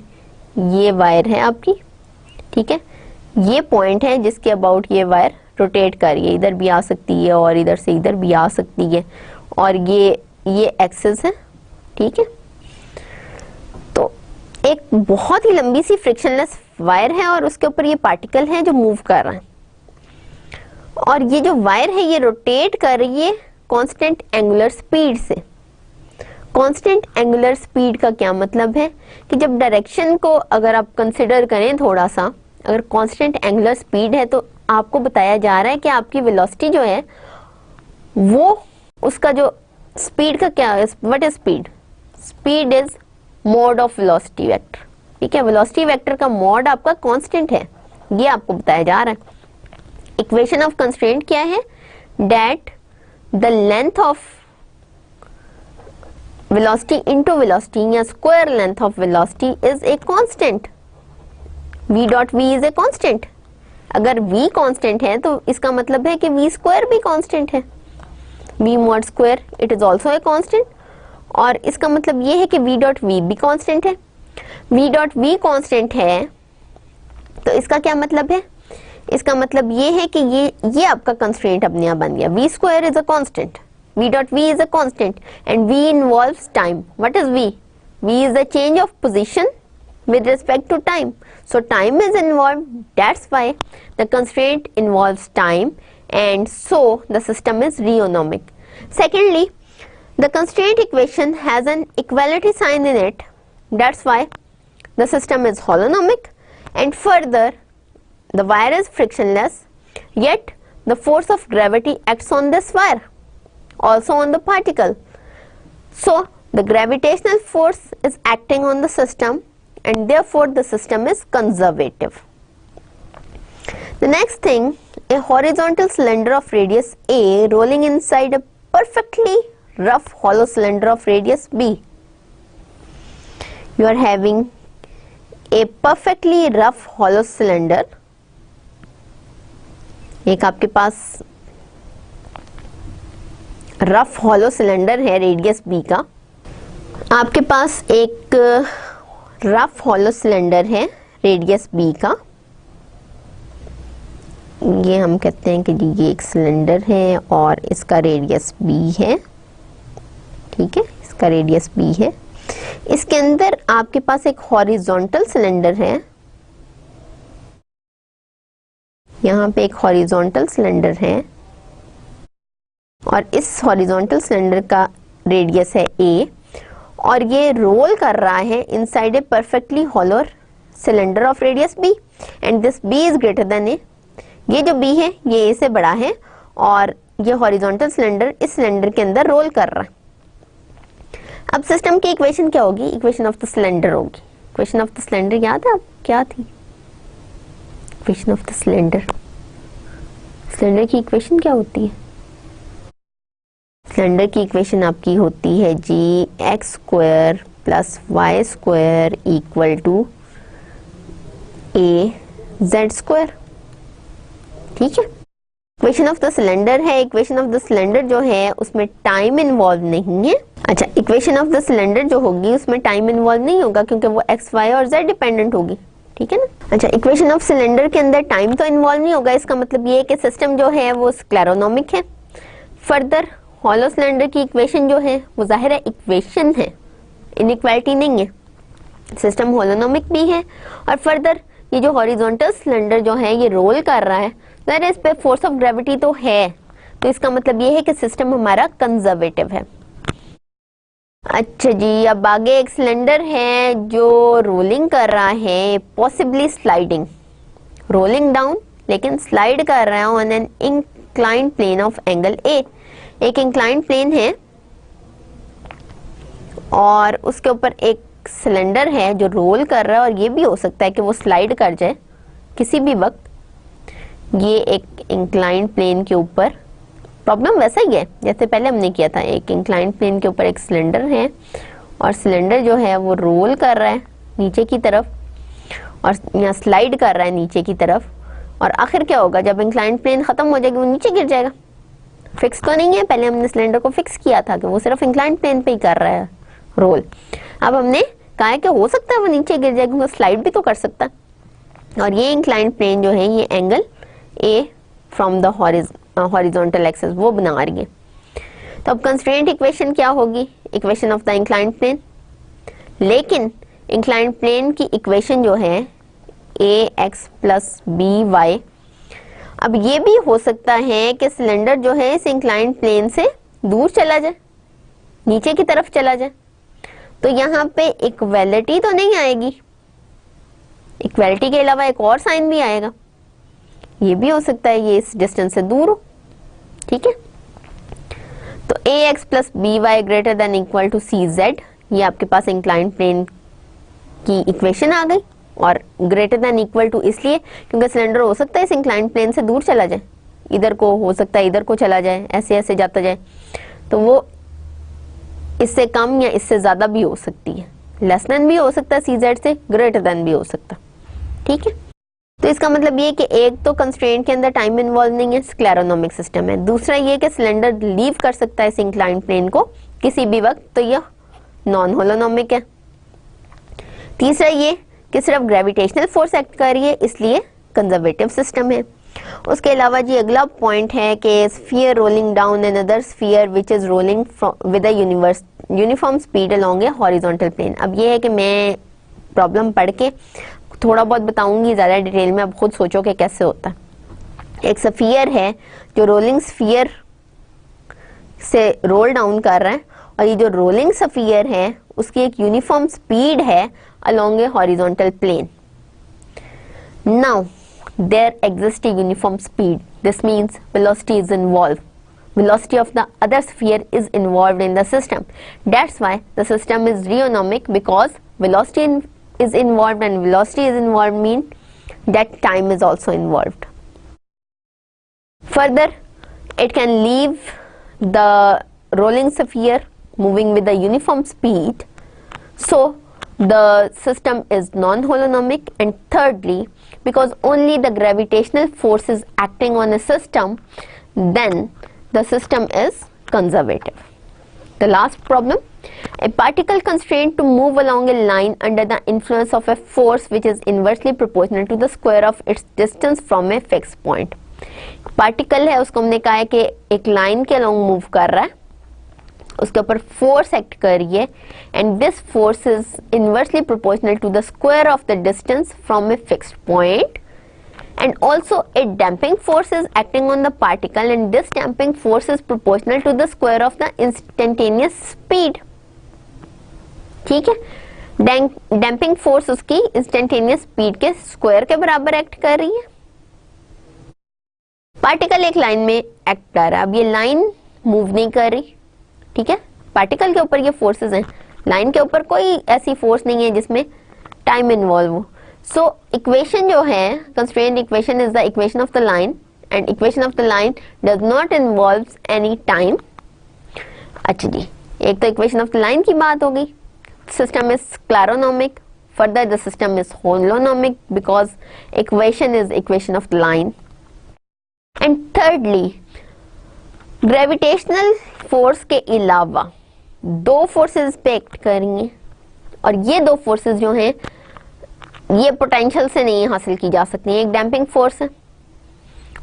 ये वायर है आपकी, ठीक है, ये पॉइंट है जिसके अबाउट ये वायर रोटेट कर रही है, इधर भी आ सकती है और इधर से इधर भी आ सकती है, और ये एक्सिस है, ठीक है। तो एक बहुत ही लंबी सी फ्रिक्शनलेस वायर है और उसके ऊपर ये पार्टिकल है जो मूव कर रहा है, और ये जो वायर है ये रोटेट कर रही है कांस्टेंट एंगुलर स्पीड से। कांस्टेंट एंगुलर स्पीड का क्या मतलब है कि जब डायरेक्शन को अगर आप कंसिडर करें थोड़ा सा, अगर कांस्टेंट एंगुलर स्पीड है तो आपको बताया जा रहा है कि आपकी वेलोसिटी जो है वो, उसका जो स्पीड का क्या है, what is speed, speed is mod of velocity vector, ठीक है। वेलोसिटी वेक्टर का मॉड आपका कांस्टेंट है, ये आपको बताया जा रहा है। इक्वेशन ऑफ कंस्ट्रेंट क्या है, that the length of velocity into velocity या square length of velocity is a constant, v dot v is a constant। अगर v constant है तो इसका मतलब है कि v square भी constant है, v mod square it is also a constant, और इसका मतलब ये है कि v dot v भी constant है। v dot v constant है तो इसका क्या मतलब है, इसका मतलब ये है कि ये आपका कंस्ट्रेंट अपने आप बन गया, v square is a constant, V dot V is a constant and V involves time. What is V? V is the change of position with respect to time. So time is involved, that's why the constraint involves time, and so the system is reonomic. Secondly, the constraint equation has an equality sign in it, that's why the system is holonomic, and further the wire is frictionless, yet the force of gravity acts on this wire, also on the particle. So the gravitational force is acting on the system and therefore the system is conservative. The next thing, a horizontal cylinder of radius A rolling inside a perfectly rough hollow cylinder of radius B. You are having a perfectly rough hollow cylinder. एक आपके पास rough hollow cylinder है radius B का, आपके पास एक rough hollow cylinder है radius B का, ये हम कहते हैं कि जी ये एक सिलेंडर है और इसका रेडियस बी है, ठीक है, इसका रेडियस बी है। इसके अंदर आपके पास एक हॉरिजॉन्टल सिलेंडर है, यहाँ पे एक हॉरिजॉन्टल सिलेंडर है और इस हॉरिजॉन्टल सिलेंडर का रेडियस है ए और ये रोल कर रहा है inside a perfectly hollow cylinder of radius b and this b is greater than a. ये जो बी है ये ए से बड़ा है और ये हॉरिजॉन्टल सिलेंडर इस सिलेंडर के अंदर रोल कर रहा है। अब सिस्टम की इक्वेशन क्या होगी? इक्वेशन ऑफ द सिलेंडर होगी। इक्वेशन ऑफ द सिलेंडर याद है आप क्या थी? Equation of the cylinder, cylinder की इक्वेशन क्या होती है? सिलेंडर की इक्वेशन आपकी होती है जी x square plus y square equal to a z square, ठीक है। इक्वेशन ऑफ द सिलेंडर है, इक्वेशन ऑफ द सिलेंडर जो है उसमें टाइम इन्वॉल्व नहीं है। अच्छा, इक्वेशन ऑफ द सिलेंडर जो होगी उसमें टाइम इन्वॉल्व नहीं होगा क्योंकि वो एक्स वाई और जेड डिपेंडेंट होगी, ठीक है ना। अच्छा, इक्वेशन ऑफ सिलेंडर के अंदर टाइम तो इन्वॉल्व नहीं होगा, इसका मतलब ये है कि सिस्टम जो है वो स्क्लेरोनोमिक है। फर्दर हॉलो सिलेंडर की इक्वेशन जो है वो जाहिर है इक्वेशन है, इनइक्वालिटी नहीं है, सिस्टम हॉलोनोमिक भी है। और फर्दर ये जो हॉरिजॉन्टल सिलेंडर जो है ये रोल कर रहा है, ज़ाहिर है इस पे फोर्स ऑफ ग्रेविटी तो है, तो इसका मतलब ये है कि सिस्टम हमारा कंजर्वेटिव है। अच्छा जी, अब आगे एक सिलेंडर है जो रोलिंग कर रहा है, पॉसिबली स्लाइडिंग, रोलिंग डाउन लेकिन स्लाइड कर रहा है on an inclined plane of angle a. एक इंक्लाइंड प्लेन है और उसके ऊपर एक सिलेंडर है जो रोल कर रहा है और ये भी हो सकता है कि वो स्लाइड कर जाए किसी भी वक्त। ये एक इंक्लाइंड प्लेन के ऊपर, प्रॉब्लम वैसा ही है जैसे पहले हमने किया था, एक इंक्लाइंड प्लेन के ऊपर एक सिलेंडर है और सिलेंडर जो है वो रोल कर रहा है नीचे की तरफ और यहाँ स्लाइड कर रहा है नीचे की तरफ, और आखिर क्या होगा जब इंक्लाइंड प्लेन खत्म हो जाएगी वो नीचे गिर जाएगा। फिक्स तो नहीं है, पहले हमने सिलेंडर को फिक्स किया था कि वो सिर्फ इंक्लाइंड प्लेन पे ही कर रहा है रोल। अब हमने कहा है कि हो सकता है वो नीचे गिर जाए क्योंकि स्लाइड भी तो कर सकता है, और ये इंक्लाइंड प्लेन जो है ये angle A from the horizontal axis वो बना रही है। तो अब कंस्ट्रेंट इक्वेशन क्या होगी? Equation of the inclined plane, लेकिन इंक्लाइंड प्लेन की इक्वेशन जो है a x plus b y. अब ये भी हो सकता है कि सिलेंडर जो है इस इंक्लाइंड प्लेन से दूर चला जाए, नीचे की तरफ चला जाए, तो यहाँ पे इक्वेलिटी तो नहीं आएगी, इक्वेलिटी के अलावा एक और साइन भी आएगा, ये भी हो सकता है ये इस डिस्टेंस से दूर हो, ठीक है। तो a x plus b y greater than equal to c z, ये आपके पास इंक्लाइंड प्लेन की इक्वेशन आ गई, और ग्रेटर देन इक्वल टू इसलिए क्योंकि सिलेंडर हो सकता है इस इंक्लाइंड प्लेन से दूर चला जाए, इधर को हो सकता है इधर को चला जाए, ऐसे ऐसे जाता जाए, तो वो इससे कम या इससे ज्यादा भी हो सकती है, लेस देन भी हो सकता है सी जेड से, ग्रेटर देन भी हो सकता है, ठीक है। तो इसका मतलब ये कि एक तो कंस्ट्रेंट के अंदर टाइम इन्वॉल्व नहीं है, स्क्लेरोनोमिक सिस्टम है। दूसरा ये कि सिलेंडर लीव कर सकता है इस इंक्लाइंड प्लेन को किसी भी वक्त, तो यह नॉन होलोनोमिक है। तीसरा ये कि सिर्फ ग्रेविटेशनल फोर्स एक्ट कर रही है इसलिए कंजर्वेटिव सिस्टम है। उसके अलावा जी अगला पॉइंट है कि sphere rolling down another sphere which is rolling with a uniform speed along a horizontal plane. अब ये है कि मैं प्रॉब्लम पढ़ के थोड़ा बहुत बताऊंगी, ज़्यादा डिटेल में अब खुद सोचो कि कैसे होता है। एक स्फीयर है जो रोलिंग स्फीयर से रोल डाउन कर रहा है, और ये जो रोलिंग स्फीयर है उसकी एक यूनिफॉर्म स्पीड है along a horizontal plane. Now there exists a uniform speed. This means velocity is involved. Velocity of the other sphere is involved in the system. That's why the system is reonomic, because velocity is involved, and velocity is involved mean that time is also involved. Further, it can leave the rolling sphere moving with a uniform speed. So the system is non-holonomic. And thirdly, because only the gravitational force is acting on a system, then the system is conservative. The last problem, a particle constrained to move along a line under the influence of a force which is inversely proportional to the square of its distance from a fixed point. Particle है, उसको हमने कहा है कि एक line के along move कर रहा है, उसके ऊपर फोर्स एक्ट कर रही है, and this force is inversely proportional to the square of the distance from a fixed point, and also a damping force is acting on the particle, and this damping force is proportional to the square of the instantaneous speed. ठीक है, damping force उसकी instantaneous speed के square के बराबर act कर रही है। Particle एक लाइन में एक्ट कर रहा है, अब ये लाइन मूव नहीं कर रही, ठीक है, पार्टिकल के ऊपर ये फोर्सेस हैं, लाइन के ऊपर कोई ऐसी फोर्स नहीं है जिसमें टाइम इन्वॉल्व हो। सो इक्वेशन जो है, constraint equation is the equation of the line, and equation of the line does not involve any time. अच्छा जी, एक तो इक्वेशन ऑफ द लाइन की बात हो गई, system is scleronomic, further the system is holonomic because equation is equation of the line, and thirdly gravitational force के अलावा दो फोर्सेस पे एक्ट कर रही हैं, और ये दो फोर्सेस जो हैं ये पोटेंशियल से नहीं हासिल की जा सकती हैं। एक डैम्पिंग फोर्स है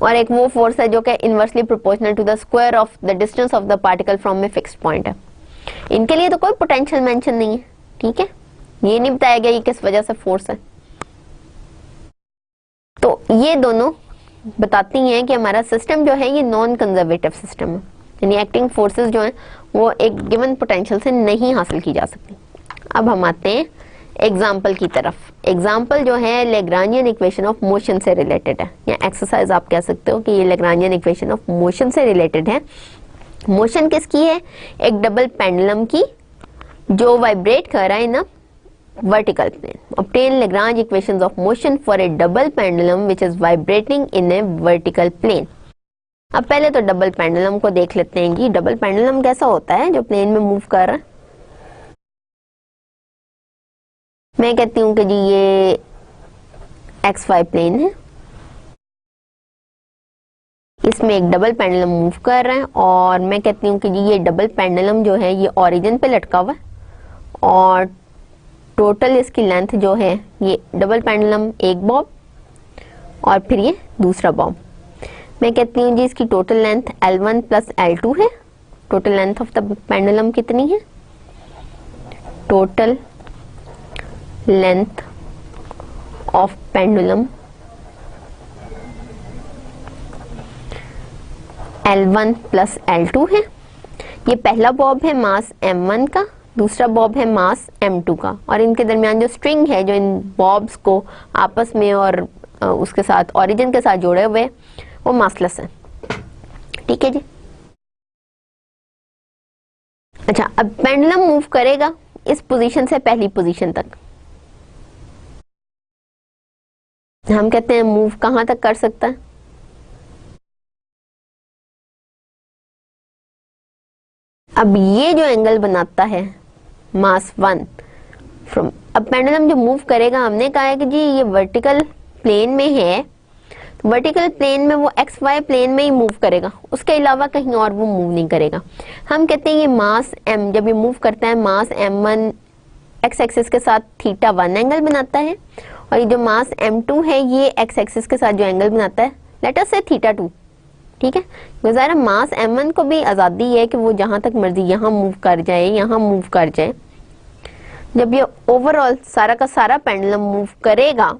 और एक वो फोर्स है जो कि inversely proportional to the square of the distance of the particle from a fixed point है। इनके लिए तो कोई पोटेंशियल मेंशन नहीं है, ठीक है, ये नहीं बताया गया ये किस वजह से फोर्स है। तो ये दोनों बताती हैं कि हमारा सिस्टम जो है ये नॉन कंजर्वेटिव सिस्टम है, यानी एक्टिंग फोर्सेस जो हैं वो एक गिवन पोटेंशियल से नहीं हासिल की जा सकती। अब हम आते हैं एग्जाम्पल की तरफ। एग्जाम्पल जो है लैग्रांजियन इक्वेशन ऑफ मोशन से रिलेटेड है, या एक्सरसाइज आप कह सकते हो कि ये लैग्रांजियन इक्वेशन ऑफ मोशन से रिलेटेड है। मोशन किसकी है? एक डबल पेंडुलम की जो वाइब्रेट कर रहा है ना vertical plane. Obtain Lagrange equations of motion for a double pendulum which is vibrating in a vertical plane. अब पहले तो डबल पेंडुलम को देख लेते हैं जी। डबल पेंडुलम कैसा होता है जो प्लेन में मूव कर रहा है? मैं कहती हूँ कि जी ये XY प्लेन है, इसमें एक डबल पेंडुलम मूव कर रहा है, और मैं कहती हूँ कि जी ये डबल पेंडुलम जो है ये ओरिजिन पे लटका हुआ है, और टोटल इसकी लेंथ जो है ये डबल पेंडुलम एक बॉब और फिर ये दूसरा बॉब। मैं कहती हूँ जी इसकी total length L1 plus L2 है। Total length of the pendulum कितनी है? Total length of pendulum L1 plus L2 है। ये पहला बॉब है मास M1 का, दूसरा बॉब है मास M2 का, और इनके दरमियान जो स्ट्रिंग है जो इन बॉब्स को आपस में और उसके साथ ओरिजिन के साथ जोड़े हुए वो मासलेस है। ठीक है जी। अच्छा, अब पेंडुलम मूव करेगा इस पोजीशन से पहली पोजीशन तक। हम कहते हैं मूव कहां तक कर सकता है? अब ये जो एंगल बनाता है मास 1 फ्रॉम, अब पेंडुलम जो मूव करेगा हमने कहा है कि जी ये वर्टिकल प्लेन में है, तो वर्टिकल प्लेन में वो XY प्लेन में ही मूव करेगा, उसके अलावा कहीं और वो मूव नहीं करेगा। हम कहते हैं ये मास M जब ये मूव करता है मास M1 x एक्सिस के साथ θ1 एंगल बनाता है, और ये जो मास M2 है ये x एक्सिस के साथ जो एंगल बनाता है लेट अस से थीटा 2, ठीक है। गुजारा मास m1 को भी आज़ादी है कि वो जहां तक मर्जी यहाँ मूव कर जाए, यहाँ मूव कर जाए। जब ये ओवरऑल सारा का सारा पेंडुलम मूव करेगा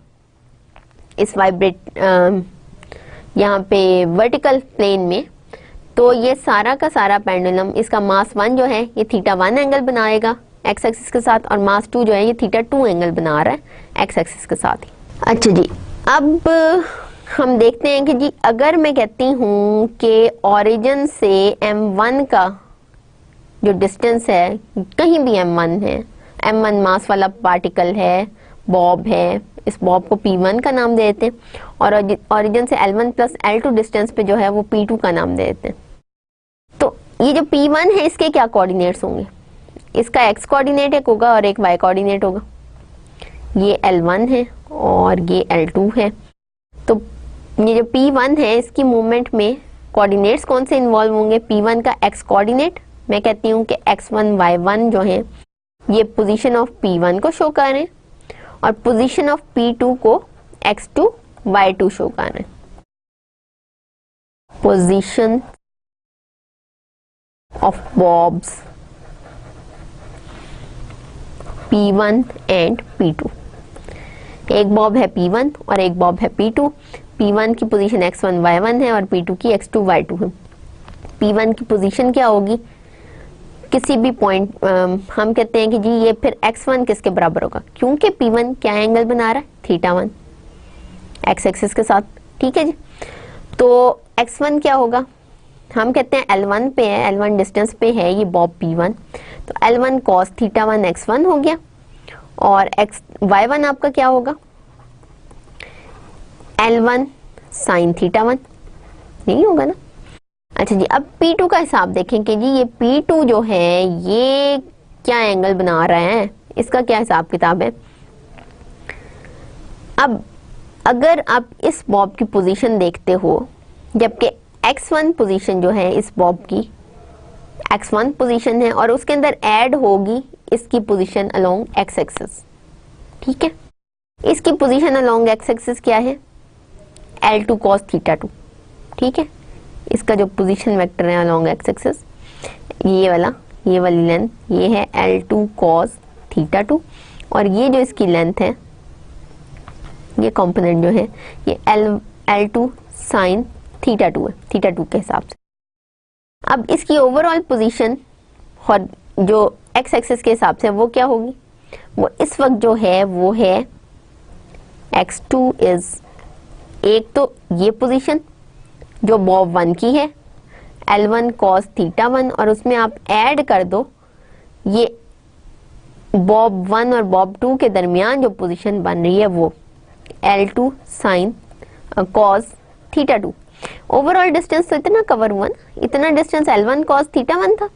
इस वाइब्रेट यहाँ पे वर्टिकल प्लेन में, तो ये सारा का सारा पेंडुलम, इसका मास 1 जो है ये थीटा 1 एंगल बनाएगा एक्स एक्सिस के साथ, और मास 2 जो है ये थीटा 2 एंगल बना रहा है एक्स एक्सिस के साथ ही। अच्छा जी, अब हम देखते हैं कि जी अगर मैं कहती हूँ कि ओरिजिन से m1 का जो डिस्टेंस है, कहीं भी m1 है, m1 मास वाला पार्टिकल है, बॉब है, इस बॉब को p1 का नाम दे देते हैं, और ओरिजिन से l1 प्लस l2 डिस्टेंस पे जो है वो p2 का नाम दे देते हैं। तो ये जो p1 है इसके क्या कोऑर्डिनेट्स होंगे? इसका x कोऑर्डिनेट एक होगा और एक y कोऑर्डिनेट होगा। ये l1 है और ये l2 है। तो ये जो p1 है इसकी मूवमेंट में कोऑर्डिनेट्स कौन से इन्वॉल्व होंगे? p1 का x कोऑर्डिनेट, मैं कहती हूँ कि x1 y1 जो है ये पोजीशन ऑफ p1 को शो कर रहे हैं, और पोजीशन ऑफ p2 को x2 y2 शो कर रहे हैं। Position of bobs p1 and p2, एक बॉब है p1 और एक बॉब है p2। p1 की पोजीशन x1 y1 है और p2 की x2 y2 है। p1 की पोजीशन क्या होगी? किसी भी पॉइंट हम कहते हैं कि जी ये फिर x1 किसके बराबर होगा, क्योंकि p1 क्या एंगल बना रहा है? थीटा 1 एक्स एक्सिस के साथ, ठीक है जी। तो x1 क्या होगा? हम कहते हैं L1 पे है, L1 डिस्टेंस पे है ये बॉब p1, तो L1 cos थीटा 1 x1 हो गया, और y1 आपका क्या होगा? L1 sin थीटा 1, नहीं होगा ना। अच्छा जी, अब P2 का हिसाब देखें कि जी ये P2 जो है ये क्या एंगल बना रहा है, इसका क्या हिसाब किताब है। अब अगर आप इस बॉब की पोजीशन देखते हो, जबकि x1 पोजीशन जो है इस बॉब की x1 पोजीशन है और उसके अंदर ऐड होगी इसकी पोजीशन अलोंग x एक्सिस, ठीक है। इसकी पोजीशन अलोंग x एक्सिस क्या है? L2 cos थीटा 2, ठीक है। इसका जो पोजीशन वेक्टर है अलोंग x एक्सिस, ये वाली लेंथ ये है L2 cos थीटा 2, और ये जो इसकी लेंथ है, ये कंपोनेंट जो है ये L2 sin थीटा 2 है, थीटा 2 के हिसाब से। अब इसकी ओवरऑल पोजीशन और जो x एक्सिस के हिसाब से वो क्या होगी? वो इस वक्त जो है वो है x2 इज, एक तो ये पोजीशन जो बॉब 1 की है L1 cos थीटा 1, और उसमें आप ऐड कर दो ये बॉब 1 और बॉब 2 के दरमियान जो पोजीशन बन रही है वो L2 sin cos theta 2। Overall distance तो इतना कवर हुआ ना, इतना डिस्टेंस L1 cos थीटा 1 था,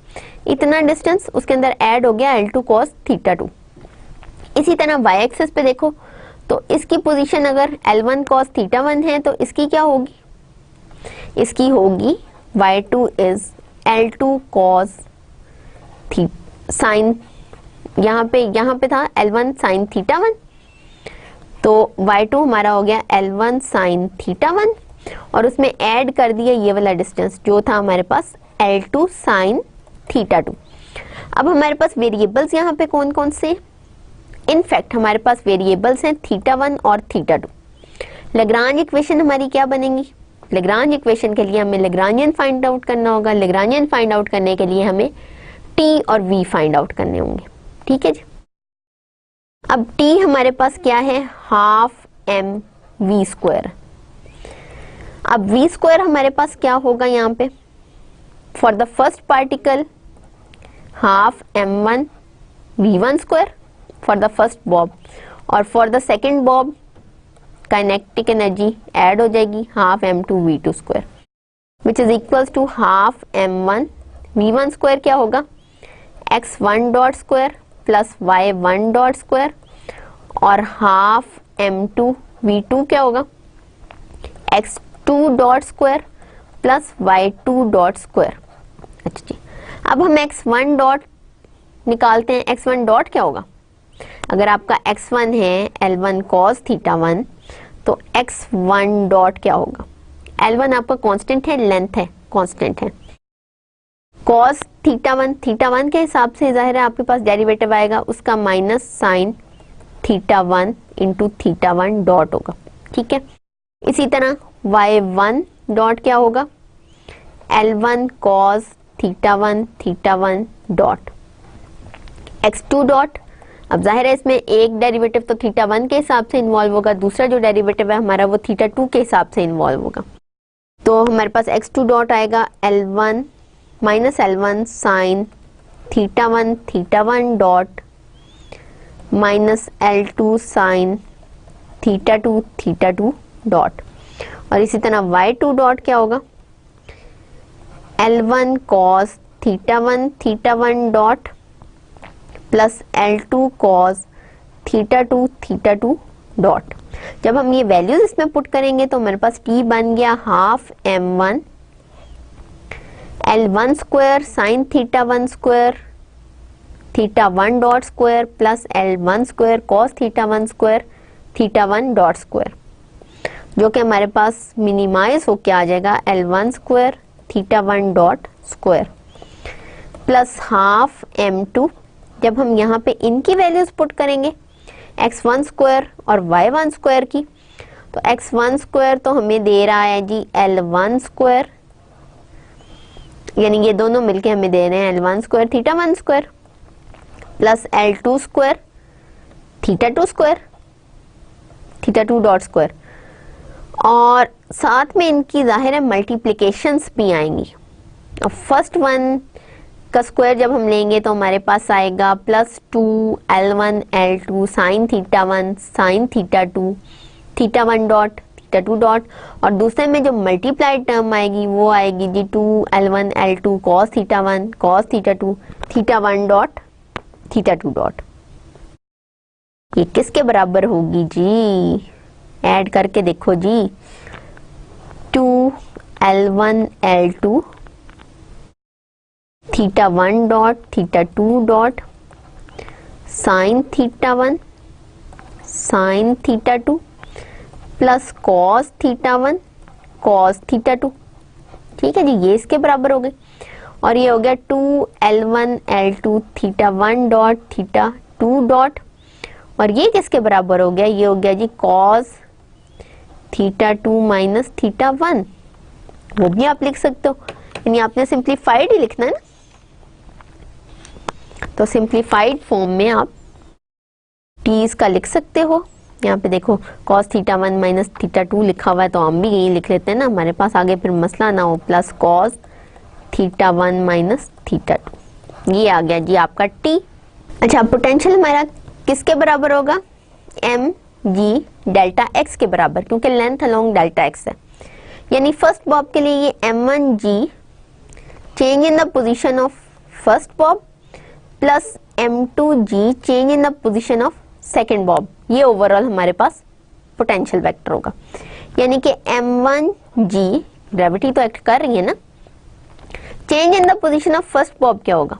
इतना डिस्टेंस उसके अंदर ऐड हो गया L2 cos थीटा 2। इसी तरह y एक्सिस पे देखो तो इसकी पोजीशन अगर L1 cos थीटा 1 है तो इसकी क्या होगी? इसकी होगी y2 is L2 cos sin, यहाँ पे था L1 sin थीटा 1, तो y2 हमारा हो गया L1 sin थीटा 1, और उसमें ऐड कर दिया ये वाला डिस्टेंस जो था हमारे पास L2 sin थीटा 2। अब हमारे पास वेरिएबल्स यहाँ पे कौन कौन से? इनफैक्ट हमारे पास वेरिएबल्स हैं थीटा 1 और थीटा 2। लैग्रांज इक्वेशन हमारी क्या बनेगी? लैग्रांज इक्वेशन के लिए हमें लैग्रांजियन फाइंड आउट करना होगा। लैग्रांजियन फाइंड आउट करने के लिए हमें t और v फाइंड आउट करने होंगे, ठीक है जी। अब t हमारे पास क्या है? Half m v square. अब v स्क्वायर हमारे पास क्या होगा यहाँ पे? For the first particle half m1 v1 square for the first bob, और for the second bob kinetic energy add हो जाएगी half m2 v2 square, which is equals to half m1 v1 square क्या होगा? x1 dot square plus y1 dot square, और half m2 v2 क्या होगा? x2 dot square plus y2 dot square. अच्छा जी, अब हम x1 डॉट निकालते हैं। x1 डॉट क्या होगा? अगर आपका x1 है L1 cos थीटा 1, तो x1 डॉट क्या होगा? L1 आपका कांस्टेंट है, लेंथ है कांस्टेंट है। cos थीटा वन के हिसाब से जाहिर है आपके पास डेरिवेटिव आएगा उसका minus sine theta one into theta one dot होगा, ठीक है। इसी तरह y1 डॉट क्या होगा, L1 cos theta one dot x2 dot. अब जाहिर है इसमें एक डेरिवेटिव तो थीटा वन के हिसाब से इन्वॉल्व होगा, दूसरा जो डेरिवेटिव है हमारा वो थीटा टू के हिसाब से इन्वॉल्व होगा। तो हमारे पास x2 डॉट आएगा L1 minus L1 sine theta one dot minus L2 sine theta two dot. और इसी तरह y2 डॉट क्या होगा, L1 cos theta one dot plus L2 cos theta two dot. जब हम ये वैल्यूज इसमें पुट करेंगे तो हमारे पास t बन गया half m1 L1 square sine theta one dot square plus L1 square cos theta one dot square, जो कि हमारे पास मिनिमाइज होके आ जाएगा L1 square theta one dot square plus half m2। जब हम यहाँ पे इनकी वैल्यूज पुट करेंगे x1 स्क्वायर और y1 स्क्वायर की, तो x1 स्क्वायर तो हमें दे रहा है जी L1 स्क्वायर, यानी ये दोनों मिलके हमें दे रहे हैं L1 square theta one square plus L2 square theta two dot square, और साथ में इनकी जाहिर है मल्टीप्लिकेशंस भी आएंगी। और फर्स्ट वन का स्क्वायर जब हम लेंगे तो हमारे पास आएगा plus 2L1 L2 sine theta two theta one dot theta two dot, और दूसरे में जो मल्टीप्लाइड टर्म आएगी वो आएगी जी 2L1 L2 cos theta to theta one dot theta two dot. ये किसके बराबर होगी जी, ऐड करके देखो जी, 2L1 L2 theta one dot theta two dot sine theta two plus cos theta to, ठीक है जी, ये इसके बराबर हो गए। और ये हो गया 2L1 L2 theta one dot theta two dot, और ये किसके बराबर हो गया, ये हो गया जी cos theta two minus theta one. वो भी आप लिख सकते हो, यानी आपने सिंप्लीफाइड ही लिखना है ना, तो सिंप्लीफाइड फॉर्म में आप टीज का लिख सकते हो। यहाँ पे देखो cos theta one minus theta two लिखा हुआ है, तो हम भी यही लिख लेते हैं ना, हमारे पास आगे फिर मसला ना हो, plus cos theta one minus theta two. ये आ गया जी आपका t। अच्छा, पोटेंशियल हमारा किसके बराबर होगा, m g डेल्टा x के बराबर, क्योंकि लेंथ अलोंग डेल्टा x है। यानी फर्स्ट बॉब के लिए ये m1 g change in the position of first Bob plus m2 g change in the position of second Bob, ये ओवरऑल हमारे पास पोटेंशियल वेक्टर होगा। यानी कि m1 g ग्रेविटी तो एक्ट कर रही है ना, change in the position of first Bob क्या होगा,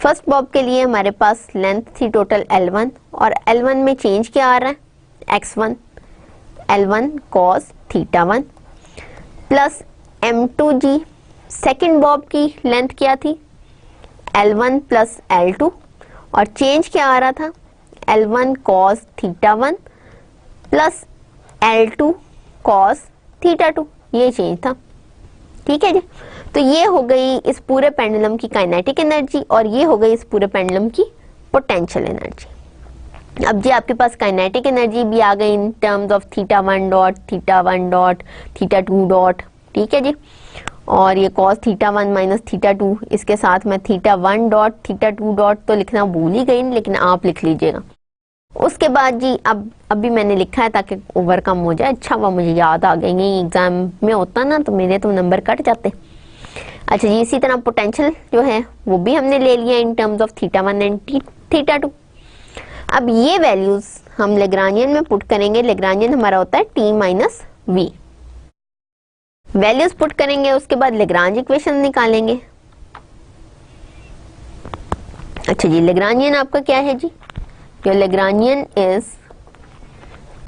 फर्स्ट बॉब के लिए हमारे पास लेंथ थी टोटल L1 और L1 में चेंज क्या आ रहा है x1, L1 cos theta one plus m2g second Bob की लेंथ क्या थी L1 प्लस L2, और चेंज क्या आ रहा था L1 cos theta one plus L2 cos theta two, ये चेंज था, ठीक है जी। तो ये हो गई इस पूरे पेंडुलम की काइनेटिक एनर्जी और ये हो गई इस पूरे पेंडुलम की पोटेंशियल एनर्जी। अब जी आपके पास काइनेटिक एनर्जी भी आ गई in terms of theta one dot theta two dot, ठीक है जी। और ये cos theta one minus theta two, इसके साथ मैं theta one dot theta two dot तो लिखना भूल ही गई, लेकिन आप लिख लीजिएगा। उसके बाद जी अब अभी मैंने लिखा है ताकि ओवरकम हो जाए। अच्छा वो मुझे याद आ गई, यही एग्जाम में होता ना तो मेरे तो नंबर कट जाते। अच्छा जी, इसी तरह पोटेंशियल जो है वो भी हमने ले लिया in terms of theta one and theta two. अब ये वैल्यूज हम लेग्रांजियन में पुट करेंगे। लेग्रांजियन हमारा होता है t minus v. Values put करेंगे, उसके बाद लेग्रांज इक्वेशन निकालेंगे। अच्छा जी, लेग्रांजियन आपका क्या है जी, your Lagrangian is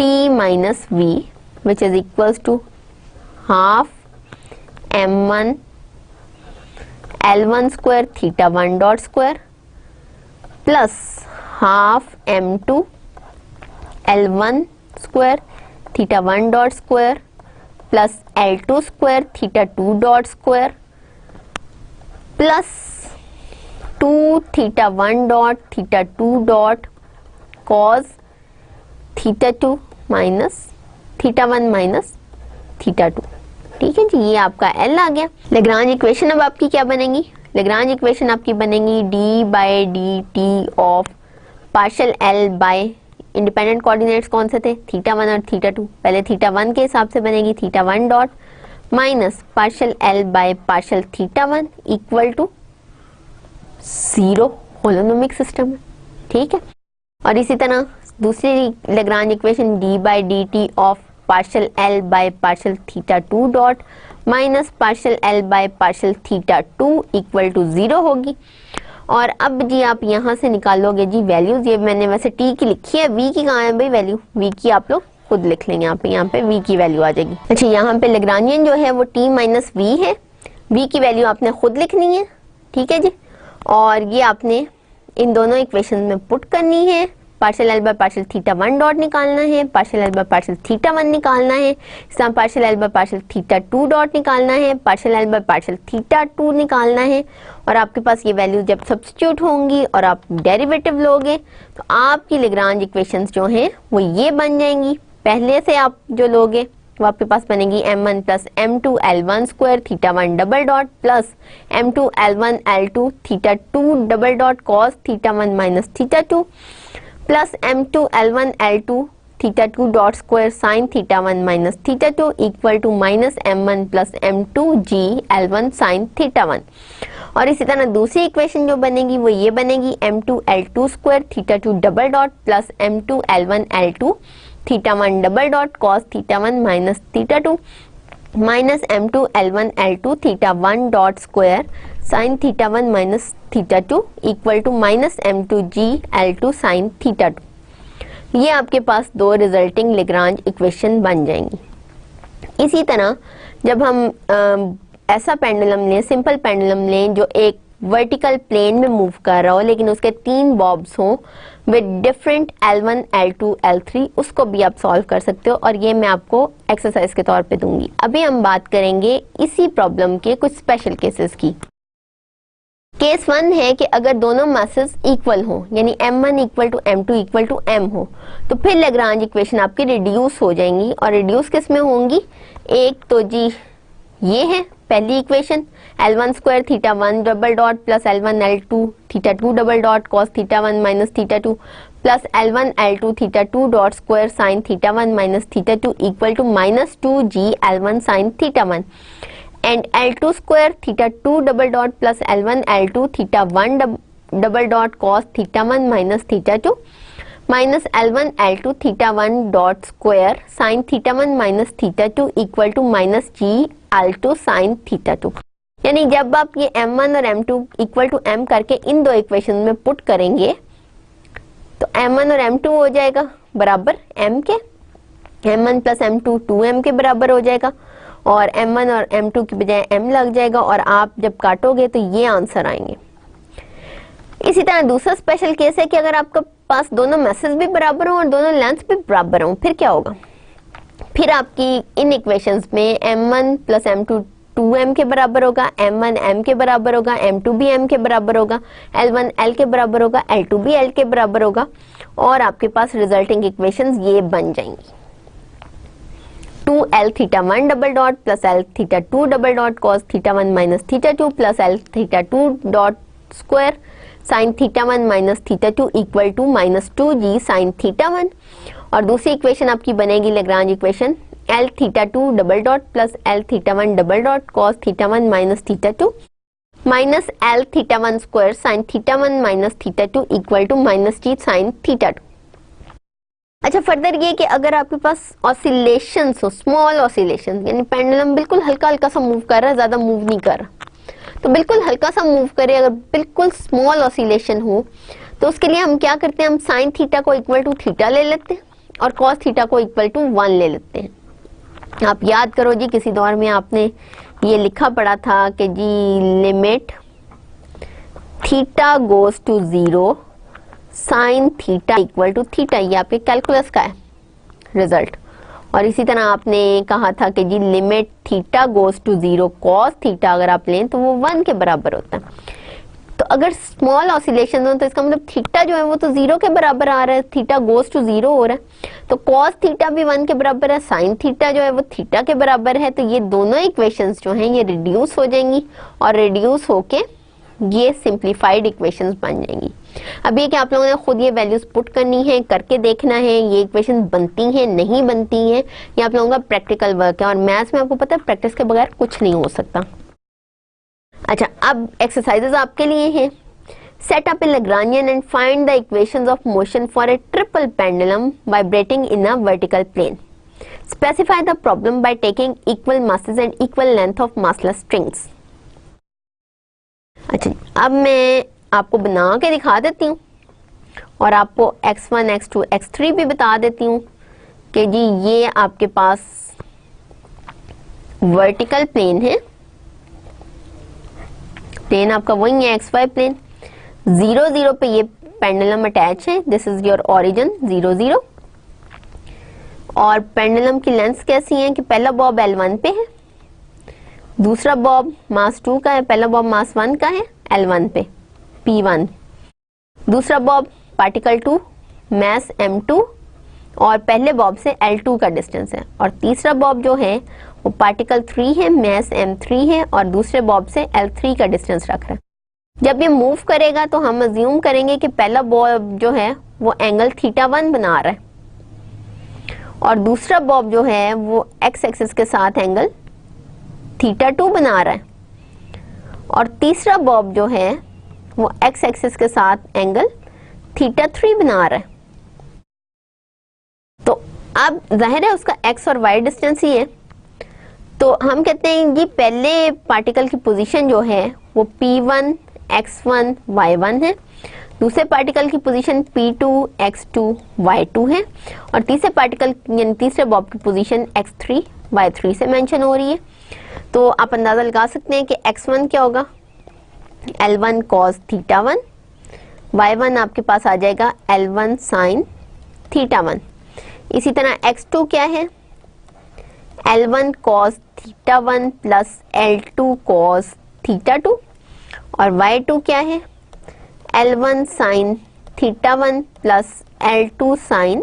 t minus V which is equals to half m1 L1 square theta 1 dot square plus half m2 L1 square theta 1 dot square plus L2 square theta 2 dot square plus 2 theta 1 dot theta 2 dot cos theta 2 minus theta 1 minus theta 2। ठीक है जी, ये आपका L आ गया। Lagrange equation अब आपकी क्या बनेगी? Lagrange equation आपकी बनेगी d by d t of partial L bye independent coordinates कौन से थे? थीटा 1 और थीटा 2। पहले थीटा 1 के हिसाब से बनेगी theta 1 dot minus partial L by partial theta 1 equal to 0 holonomic system है। ठीक है, और इसी तरह दूसरी Lagrange equation d by d t of partial L by partial theta 2 dot minus partial L by partial theta 2 equal to 0 होगी। और अब जी आप यहाँ से निकालोगे जी वैल्यूज। ये मैंने वैसे t की लिखी है, v की कहाँ है भाई वैल्यू? v की आप लोग खुद लिख लेंगे, यहाँ पे v की वैल्यू आ जाएगी। अच्छा, यहाँ पे लेग्रांजियन जो है वो t माइनस v है, v की वैल्यू आपने खुद लिखनी है। ठीक है जी, और ये आपने इन दोनों इक्वेशन में पुट करनी है। Partial L by partial theta 1 dot निकालना है, partial L by partial theta 1 निकालना है, इस तरह partial L by partial theta 2 dot निकालना है, partial L by partial theta 2 निकालना है। और आपके पास ये वैल्यू जब सब्स्टिट्यूट होंगी और आप डेरिवेटिव लोगे तो आपकी लेग्रांज इक्वेशंस जो हैं वो ये बन जाएंगी। पहले से आप जो लोगे वो आपके पास बनेगी m1 plus m2 L1 square theta 1 double dot plus m2 L1 L2 theta 2 double dot cos theta 1 minus theta 2 plus m2 L1 L2 theta 2 dot square sine theta 1 minus theta 2 equal to minus m1 plus m2 g L1 sine theta 1। और इसी तरह दूसरी equation जो बनेगी वो ये बनेगी m2 L2 square theta 2 double dot plus m2 L1 L2 theta 1 double dot cos theta 1 minus theta 2 minus m2 L1 L2 theta 1 dot square sine theta 1 minus theta 2 equal to minus m2 g L2 sine theta 2। ये आपके पास दो resulting Lagrange equation बन जाएंगी। इसी तरह जब हम ऐसा पेंडुलम लें, सिंपल पेंडुलम लें जो एक वर्टिकल प्लेन में मूव कर रहा हो लेकिन उसके 3 बॉब्स हों with different L1 L2 L3, उसको भी आप सॉल्व कर सकते हो और ये मैं आपको एक्सरसाइज के तौर पे दूंगी। अभी हम बात करेंगे इसी प्रॉब्लम के कुछ स्पेशल केसेस की। केस 1 है कि अगर दोनों मासेस इक्वल हो, यानी m1 equal to m2 equal to m हो, तो फिर लेग्रांज इक्वेशन आपकी रिड्यूस हो जाएंगी। और रिड्यूस किस में होंगी? एक तो जी ये है पहली equation L1 square theta 1 double dot plus L1 L2 theta 2 double dot cos theta 1 minus theta 2 plus L1 L2 theta 2 dot square sine theta 1 minus theta 2 equal to minus 2g L1 sine theta 1 and L2 square theta 2 double dot plus L1 L2 theta 1 double dot cos theta 1 minus theta 2 minus L1 L2 theta 1 dot square sine theta 1 minus theta 2 equal to minus g L2 sine theta 2। यानी जब आप ये m1 और m2 equal to m करके इन दो equation में put करेंगे तो m1 और m2 हो जाएगा बराबर m के, m1 प्लस m2 2m के बराबर हो जाएगा और m1 और m2 की बजाय m लग जाएगा और आप जब काटोगे तो ये आंसर आएंगे। इसी तरह दूसरा स्पेशल केस है कि अगर आपके पास दोनों मैसेज भी बराबर हों और दोनों लेंथ भी बराबर हों, फिर क्या होगा? फिर आपकी इन इक्वेशंस में m1 प्लस m2 2m के बराबर होगा, m1 m के बराबर होगा, m2 भी m के बराबर होगा, L1 L के बराबर होगा, L2 भी L के बराबर होगा और आपके पास रिजल्टिंग इक्वेशंस ये बन जाएंगी। 2L theta 1 double dot plus L theta 2 double dot cos theta 1 minus theta 2 plus L theta 2 dot square sine theta 1 minus theta 2 equal to minus 2g sine theta 1। और दूसरी इक्वेशन आपकी बनेगी Lagrange equation L theta 2 double dot plus L theta 1 double dot cos theta 1 minus theta 2 minus L theta 1 square sine theta 1 minus theta 2 equal to minus g sine theta 2। अच्छा, further ये कि अगर आपके पास oscillations हो, small oscillation, यानी pendulum बिल्कुल हल्का हल्का सा मूव कर रहा है, ज्यादा मूव नहीं कर रहा, तो बिल्कुल हल्का सा मूव करे, अगर बिल्कुल स्मॉल ऑसिलेशन हो तो उसके लिए हम क्या करते हैं, हम साइन थीटा को इक्वल टू थीटा ले लेते हैं और कॉस थीटा को इक्वल टू 1 ले लेते हैं। आप याद करो जी, किसी दौर में आपने ये लिखा पड़ा था कि जी limit theta goes to 0 sine theta equal to theta, ये आपके कैलकुलस का है रिजल्ट। और इसी तरह आपने कहा था कि जी limit theta goes to 0 cos theta अगर आप लें तो वो 1 के बराबर होता है। तो अगर स्मॉल ऑसिलेशन हो तो इसका मतलब थीटा जो है वो तो 0 के बराबर आ रहा है, थीटा गोज टू 0 हो रहा है, तो कॉस थीटा भी 1 के बराबर है, साइन थीटा जो है वो थीटा के बराबर है। तो ये दोनों इक्वेशंस जो हैं ये रिड्यूस हो जाएंगी और रिड्यूस होके ये सिंप्लीफाइड इक्वेशंस बन जाएंगी। अब ये कि आप लोगों ने खुद ये वैल्यूज पुट करनी है, करके देखना है ये इक्वेशन बनती हैं नहीं बनती हैं, ये आप लोगों का प्रैक्टिकल वर्क है। और मैथ्स में आपको पता है प्रैक्टिस के बगैर कुछ नहीं हो सकता। अच्छा, अब एक्सरसाइजेज आपके लिए हैं। Set up a Lagrangian and find the equations of motion for a triple pendulum vibrating in a vertical plane. Specify the problem by taking equal masses and equal length of massless strings. अच्छा, अब मैं आपको बना के दिखा देती हूँ और आपको x1, x2, x3 भी बता देती हूँ कि जी ये आपके पास वर्टिकल प्लेन है, प्लेन आपका वही है xy प्लेन, 0 0 पे ये पेंडुलम अटैच है, दिस इज योर ओरिजिन 0 0। और पेंडुलम की लेंथ कैसी है कि पहला बॉब L1 पे है, दूसरा बॉब मास 2 का है, पहला बॉब मास 1 का है L1 पे P1, दूसरा बॉब पार्टिकल 2 मास M2 और पहले बॉब से L2 का डिस्टेंस है, और तीसरा बॉब जो है वो पार्टिकल 3 है, मास M3 है और दूसरे बॉब से L3 का डिस्टेंस रख रहा है। जब ये मूव करेगा तो हम अज्यूम करेंगे कि पहला बॉब जो है वो एंगल θ1 बना रहा है और दूसरा बॉब जो है वो x एक्सिस के साथ एंगल θ2 बना रहा है और तीसरा बॉब जो है वो x एक्सिस के साथ एंगल θ3 बना रहा है। तो अब जाहिर है उसका x और y डिस्टेंस ही है, तो हम कहते हैं जी पहले पार्टिकल की पोजीशन जो है वो P1 x1 y1 है, दूसरे पार्टिकल की पोजीशन P2 x2 y2 है और तीसरे पार्टिकल यानी तीसरे बॉब की पोजीशन x3 y3 से मेंशन हो रही है। तो आप अंदाजा लगा सकते हैं कि x1 क्या होगा L1 cos θ1, y1 आपके पास आ जाएगा L1 sin θ1। इसी तरह x2 क्या है L1 cos θ1 plus L2 cos θ2 और y2 क्या है L1 sin θ1 plus L2 sin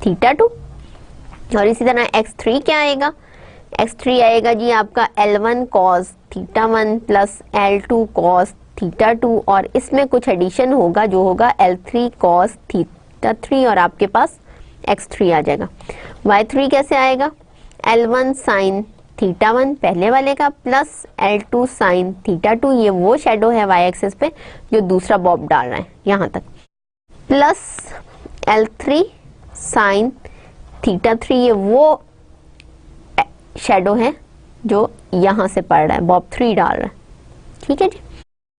θ2। और इसी तरह x3 क्या आएगा, x3 आएगा जी आपका L1 cos θ1 plus L2 cos θ2 और इसमें कुछ एडिशन होगा जो होगा L3 cos θ3 और आपके पास x3 आ जाएगा। y3 कैसे आएगा L1 sin θ1 पहले वाले का प्लस L2 sin θ2, ये वो शेडो है y एक्सिस पे जो दूसरा बॉब डाल रहा है यहाँ तक, प्लस L3 sin θ3 ये वो शेडो है जो यहाँ से पड़ रहा है, बॉब 3 डाल रहा है। ठीक है जी,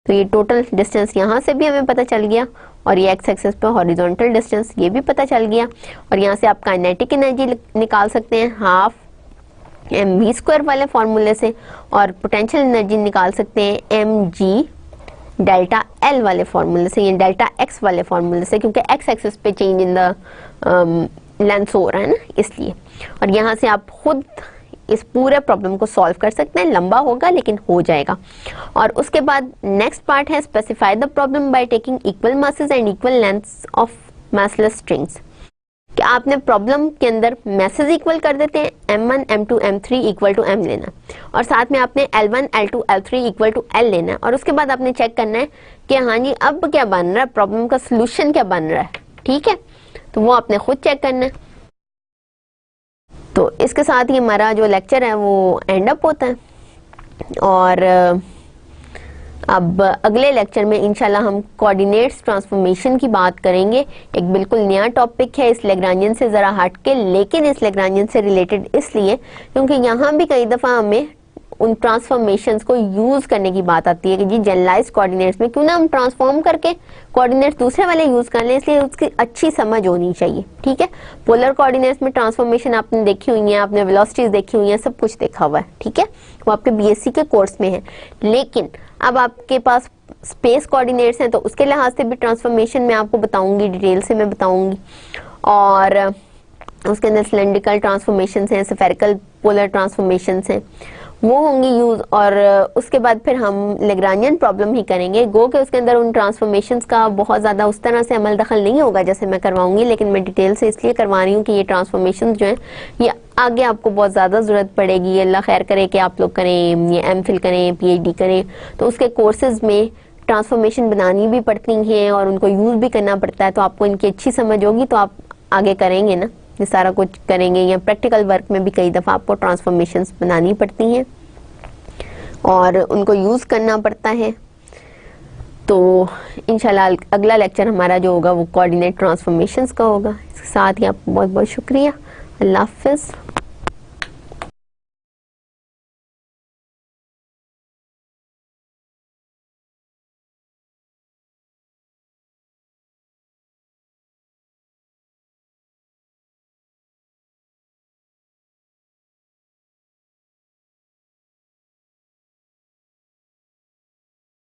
तो ये टोटल डिस्टेंस यहाँ से भी हमें पता चल गया और ये x एक्सिस पे हॉरिजॉन्टल डिस्टेंस ये भी पता चल गया। और यहाँ से आप काइनेटिक एनर्जी निकाल सकते हैं हाफ mv² वाले फॉर्मूले से और पोटेंशियल एनर्जी निकाल सकते हैं mg डेल्टा L वाले फॉर्मूले से, ये डेल्टा x वाले फॉर्मूले से, क्योंकि x एक्सिस पे चेंज इन द लेंथ हो रहा है ना इसलिए। और यहाँ से आप खुद इस पूरे प्रॉब्लम को सॉल्व कर सकते हैं, लंबा होगा लेकिन हो जाएगा। और उसके बाद नेक्स्ट पार्ट है specify the problem by taking equal masses and equal lengths of massless strings. कि आपने प्रॉब्लम के अंदर मैसेज इक्वल कर देते हैं, m1 m2 m3 equal to m लेना और साथ में आपने L1 L2 L3 equal to L लेना है और उसके बाद आपने चेक करना है कि हाँ जी अब क्या बन रहा है, प्रॉब्लम का सोल्यूशन क्या बन रहा है। ठीक है, तो वो आपने खुद चेक करना है। तो इसके साथ ही हमारा जो लेक्चर है वो एंड अप होता है और अब अगले लेक्चर में इंशाल्लाह हम कोऑर्डिनेट्स ट्रांसफॉर्मेशन की बात करेंगे। एक बिल्कुल नया टॉपिक है, इस लैग्रांजियन से ज़रा हट के, लेकिन इस लैग्रांजियन से रिलेटेड इसलिए क्योंकि यहाँ भी कई दफ़ा हमें उन ट्रांसफॉर्मेशंस को यूज करने की बात आती है कि जी जनरलाइज्ड कोऑर्डिनेट्स में क्यों ना हम ट्रांसफॉर्म करके कोऑर्डिनेट्स दूसरे वाले यूज कर लें, इसलिए उसकी अच्छी समझ होनी चाहिए। ठीक है, पोलर कोऑर्डिनेट्स में ट्रांसफॉर्मेशन आपने देखी हुई है, आपने वेलोसिटीज देखी हुई है, सब कुछ देखा हुआ है। ठीक है, वो आपके बीएससी के कोर्स में है। लेकिन अब आपके पास स्पेस कोऑर्डिनेट्स हैं तो उसके लिहाज से भी ट्रांसफॉर्मेशन मैं आपको बताऊंगी, डिटेल से मैं बताऊंगी। और उसके अंदर सिलेंड्रिकल ट्रांसफॉर्मेशंस हैं, स्फेरिकल पोलर ट्रांसफॉर्मेशंस हैं, वो होंगी यूज। और उसके बाद फिर हम लेग्रांजियन प्रॉब्लम ही करेंगे। गो के उसके अंदर उन ट्रांसफॉर्मेशंस का बहुत ज़्यादा उस तरह से अमल दखल नहीं होगा जैसे मैं करवाऊंगी, लेकिन मैं डिटेल से इसलिए करवा रही हूँ कि ये ट्रांसफॉर्मेशंस जो है ये आगे आपको बहुत ज़्यादा ज़रूरत पड़ेगी। अल्लाह खैर करे कि आप लोग करें, ये एमफिल करें, पीएचडी करें, तो उसके कोर्सेज में ट्रांसफॉर्मेशन बनानी भी पड़ती हैं और उनको यूज़ भी करना पड़ता है। तो आपको इनकी अच्छी समझ होगी तो आप आगे करेंगे ना, ये सारा कुछ करेंगे। या प्रैक्टिकल वर्क में भी कई दफ़ा आपको ट्रांसफॉर्मेशंस बनानी पड़ती हैं और उनको यूज़ करना पड़ता है। तो इंशाल्लाह अगला लेक्चर हमारा जो होगा वो कोऑर्डिनेट ट्रांसफॉर्मेशंस का होगा। इसके साथ ही आपको बहुत बहुत शुक्रिया। अल्लाह हाफ़िज़।